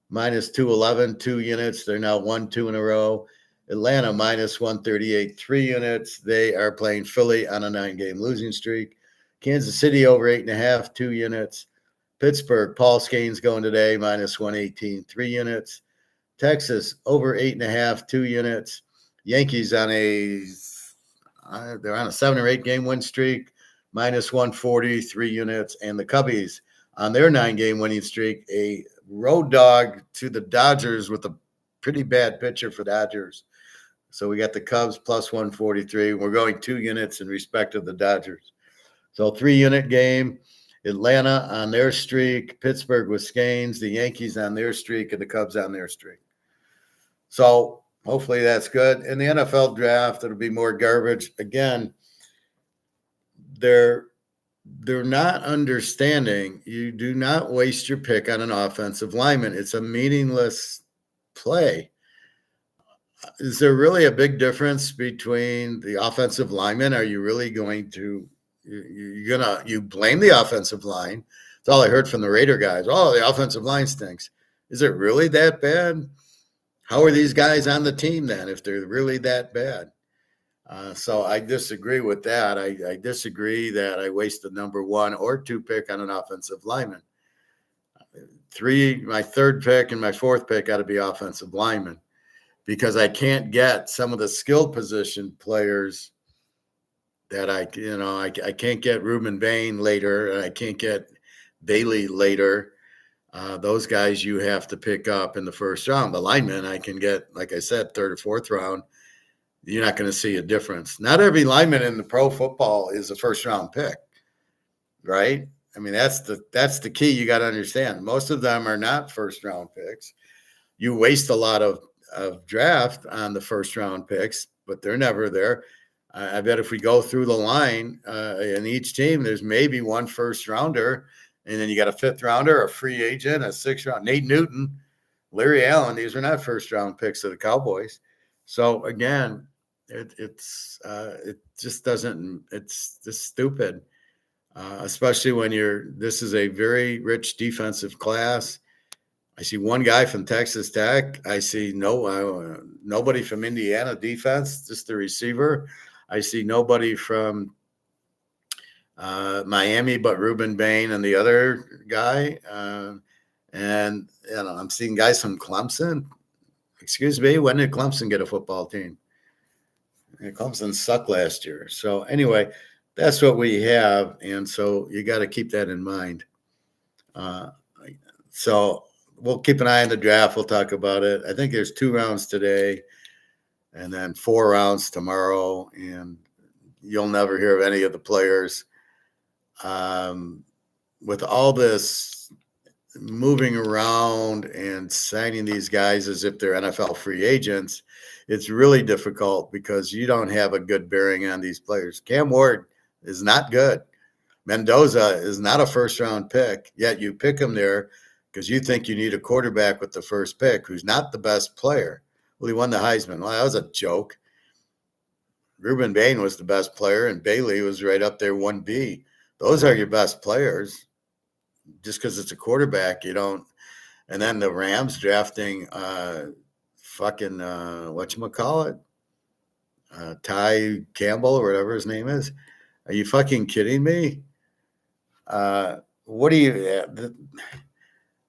minus 211, 2 units. They're now 1-2 in a row. Atlanta minus 138, 3 units. They are playing Philly on a 9-game losing streak. Kansas City over 8.5, 2 units. Pittsburgh, Paul Skeens going today, minus 118, 3 units. Texas over 8.5, 2 units. Yankees they're on a 7 or 8 game win streak, minus 140, 3 units. And the Cubbies on their 9-game winning streak, a road dog to the Dodgers with a pretty bad pitcher for Dodgers. So we got the Cubs plus 143. We're going 2 units in respect of the Dodgers. So 3-unit game. Atlanta on their streak, Pittsburgh with Skeins, the Yankees on their streak, and the Cubs on their streak. So hopefully that's good. In the NFL draft, it'll be more garbage. Again, they're not understanding. You do not waste your pick on an offensive lineman. It's a meaningless play. Is there really a big difference between the offensive lineman? Are you really going to you blame the offensive line? That's all I heard from the Raider guys. Oh, the offensive line stinks. Is it really that bad? How are these guys on the team then if they're really that bad? So I disagree with that. I disagree that I waste the number 1 or 2 pick on an offensive lineman. My 3rd pick and my 4th pick got to be offensive linemen, because I can't get some of the skill position players that I can't get Ruben Bain later, and I can't get Bailey later. Those guys you have to pick up in the first round. The linemen I can get, like I said, 3rd or 4th round. You're not going to see a difference. Not every lineman in the pro football is a first-round pick, right? I mean, that's the key you got to understand. Most of them are not first-round picks. You waste a lot of draft on the first-round picks, but they're never there. I bet if we go through the line in each team, there's maybe 1 first-rounder, and then you got a 5th rounder, a free agent, a 6th round. Nate Newton, Larry Allen, these are not first-round picks of the Cowboys. So again, it just doesn't. It's just stupid, especially when this is a very rich defensive class. I see one guy from Texas Tech. I see nobody from Indiana defense, just the receiver. I see nobody from Miami but Ruben Bain and the other guy. And I'm seeing guys from Clemson. Excuse me, when did Clemson get a football team? Clemson sucked last year. So anyway, that's what we have. And so you got to keep that in mind. So we'll keep an eye on the draft. We'll talk about it. I think there's 2 rounds today and then 4 rounds tomorrow. And you'll never hear of any of the players. With all this moving around and signing these guys as if they're NFL free agents, it's really difficult because you don't have a good bearing on these players. Cam Ward is not good. Mendoza is not a first-round pick, yet you pick him there because you think you need a quarterback with the first pick who's not the best player. Well, he won the Heisman. Well, that was a joke. Ruben Bain was the best player, and Bailey was right up there 1B. Those are your best players. Just because it's a quarterback, you don't And then the Rams drafting fucking whatchamacallit? Ty Campbell or whatever his name is. Are you fucking kidding me? What do you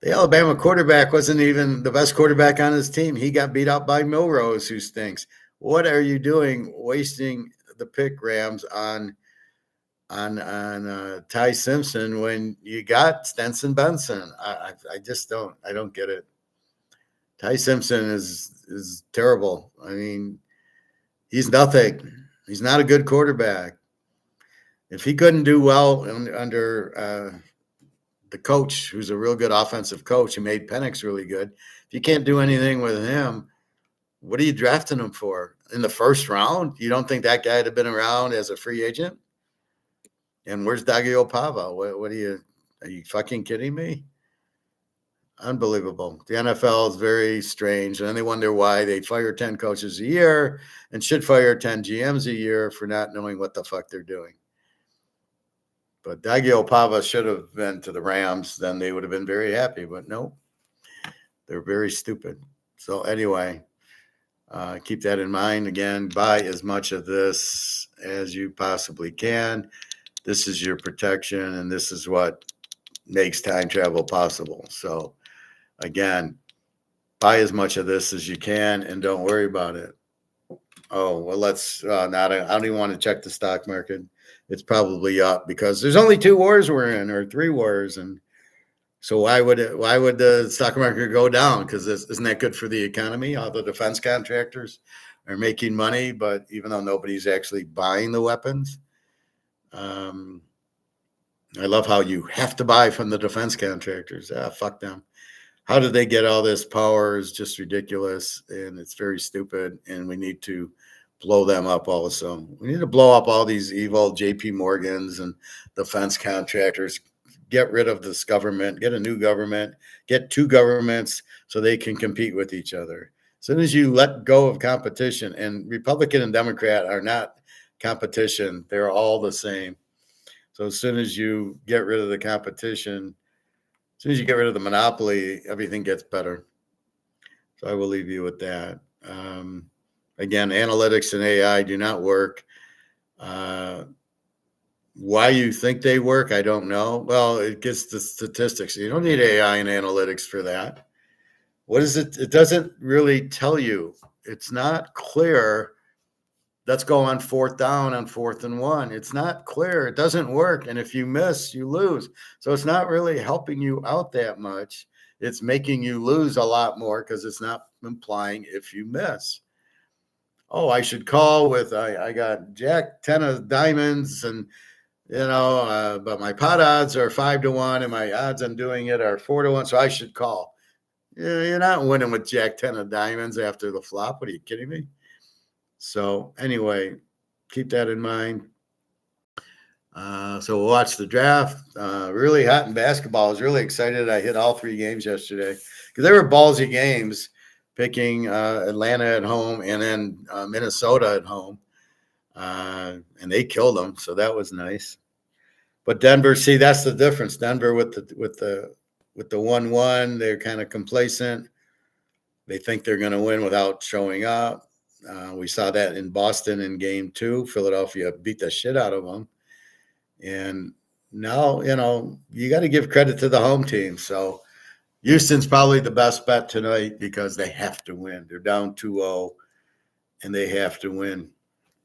the Alabama quarterback wasn't even the best quarterback on his team. He got beat out by Milrose, who stinks. What are you doing wasting the pick, Rams, on Ty Simpson when you got Stenson Benson? I just don't get it. Ty Simpson is terrible. I mean, he's nothing. He's not a good quarterback. If he couldn't do well under the coach, who's a real good offensive coach, who made Penix really good, if you can't do anything with him, what are you drafting him for? In the first round? You don't think that guy would have been around as a free agent? And where's Tagovailoa? What are you fucking kidding me? Unbelievable. The NFL is very strange. And then they wonder why they fire 10 coaches a year and should fire 10 GMs a year for not knowing what the fuck they're doing. But Tagovailoa should have been to the Rams. Then they would have been very happy. But no, they're very stupid. So anyway, keep that in mind. Again, buy as much of this as you possibly can. This is your protection, and this is what makes time travel possible. So again, buy as much of this as you can and don't worry about it. Oh, well, let's not. I don't even want to check the stock market. It's probably up because there's only 2 wars we're in, or 3 wars, and so why would the stock market go down? Because isn't that good for the economy? All the defense contractors are making money, but even though nobody's actually buying the weapons, I love how you have to buy from the defense contractors. Fuck them. How did they get all this power is just ridiculous, and it's very stupid, and we need to blow them up also. We need to blow up all these evil JP Morgans and defense contractors. Get rid of this government, get a new government, get 2 governments so they can compete with each other. As soon as you let go of competition, and Republican and Democrat are not competition, they're all the same. So as soon as you get rid of the competition, as soon as you get rid of the monopoly, everything gets better. So I will leave you with that. Again, analytics and AI do not work. Why you think they work, I don't know. Well, it gets the statistics. You don't need AI and analytics for that. What is it? It doesn't really tell you. It's not clear. Let's go on 4th down on 4th and 1. It's not clear. It doesn't work. And if you miss, you lose. So it's not really helping you out that much. It's making you lose a lot more because it's not implying if you miss. Oh, I should call with, I got Jack 10 of diamonds and, but my pot odds are 5-1 and my odds on doing it are 4-1. So I should call. You're not winning with Jack 10 of diamonds after the flop. What are you kidding me? So anyway, keep that in mind. So we'll watch the draft. Really hot in basketball. I was really excited. I hit all 3 games yesterday because they were ballsy games, picking Atlanta at home and then Minnesota at home. And they killed them. So that was nice. But Denver, see, that's the difference. Denver with the 1-1, they're kind of complacent. They think they're going to win without showing up. We saw that in Boston in game 2. Philadelphia beat the shit out of them. And now, you got to give credit to the home team. So Houston's probably the best bet tonight because they have to win. They're down 2-0 and they have to win.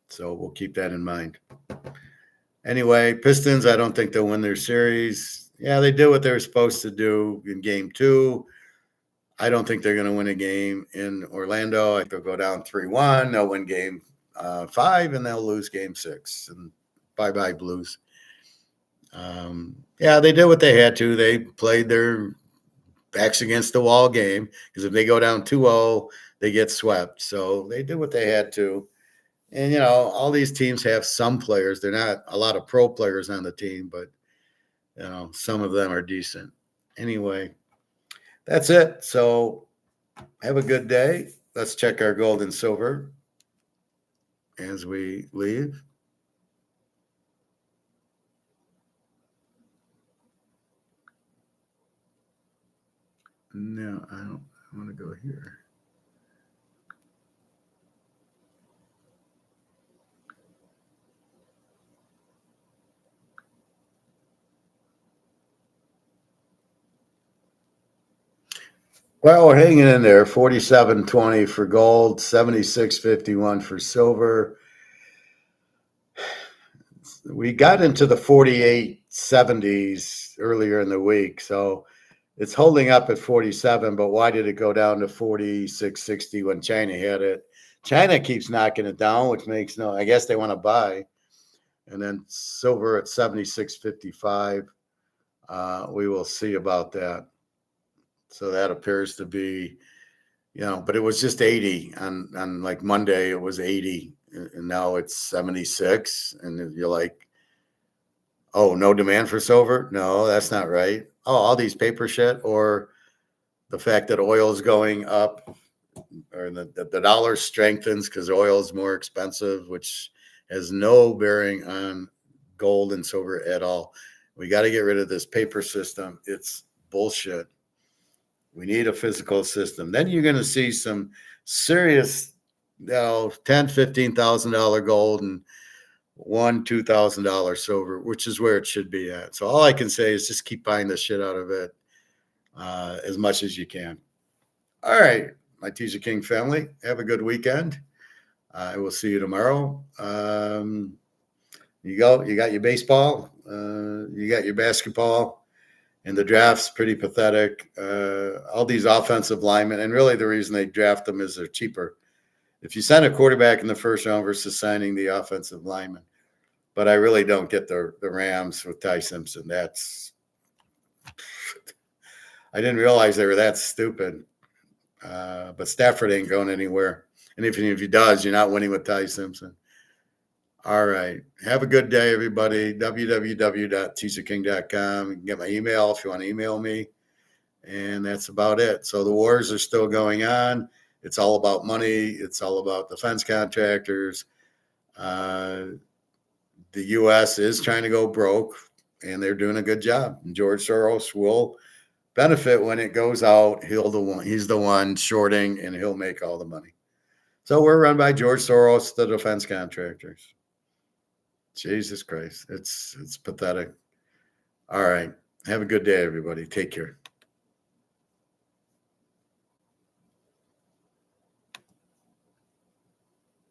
So we'll keep that in mind. Anyway, Pistons, I don't think they'll win their series. Yeah, they did what they were supposed to do in game 2. I don't think they're going to win a game in Orlando. I think they'll go down 3-1. They'll win game 5, and they'll lose game 6. And bye-bye, Blues. Yeah, they did what they had to. They played their backs against the wall game because if they go down 2-0, they get swept. So they did what they had to. And, all these teams have some players. They're not a lot of pro players on the team, but, some of them are decent. Anyway, that's it. So have a good day. Let's check our gold and silver as we leave. No, I don't want to go here. Well, we're hanging in there. 47.20 for gold, 76.51 for silver. We got into the 48.70s earlier in the week, so it's holding up at 47, but why did it go down to 46.60 when China hit it? China keeps knocking it down, which makes no, I guess they want to buy. And then silver at 76.55. We will see about that. So that appears to be, but it was just 80 on like Monday, it was 80, and now it's 76. And you're like, oh, no demand for silver? No, that's not right. Oh, all these paper shit, or the fact that oil is going up, or the dollar strengthens because oil is more expensive, which has no bearing on gold and silver at all. We got to get rid of this paper system. It's bullshit. We need a physical system. Then you're going to see some serious, $10,000-$15,000 gold and $1,000-$2,000 silver, which is where it should be at. So all I can say is just keep buying the shit out of it as much as you can. All right, my TJ King family, have a good weekend. I will see you tomorrow. You got your baseball, you got your basketball, and the draft's pretty pathetic. All these offensive linemen, and really the reason they draft them is they're cheaper. If you sign a quarterback in the first round versus signing the offensive lineman. But I really don't get the Rams with Ty Simpson. I didn't realize they were that stupid. But Stafford ain't going anywhere. And if he does, you're not winning with Ty Simpson. All right. Have a good day, everybody. www.tjking.com. You can get my email if you want to email me. And that's about it. So the wars are still going on. It's all about money. It's all about defense contractors. The U.S. is trying to go broke, and they're doing a good job. And George Soros will benefit when it goes out. He's the one shorting, and he'll make all the money. So we're run by George Soros, the defense contractors. Jesus Christ. It's pathetic. All right. Have a good day, everybody. Take care.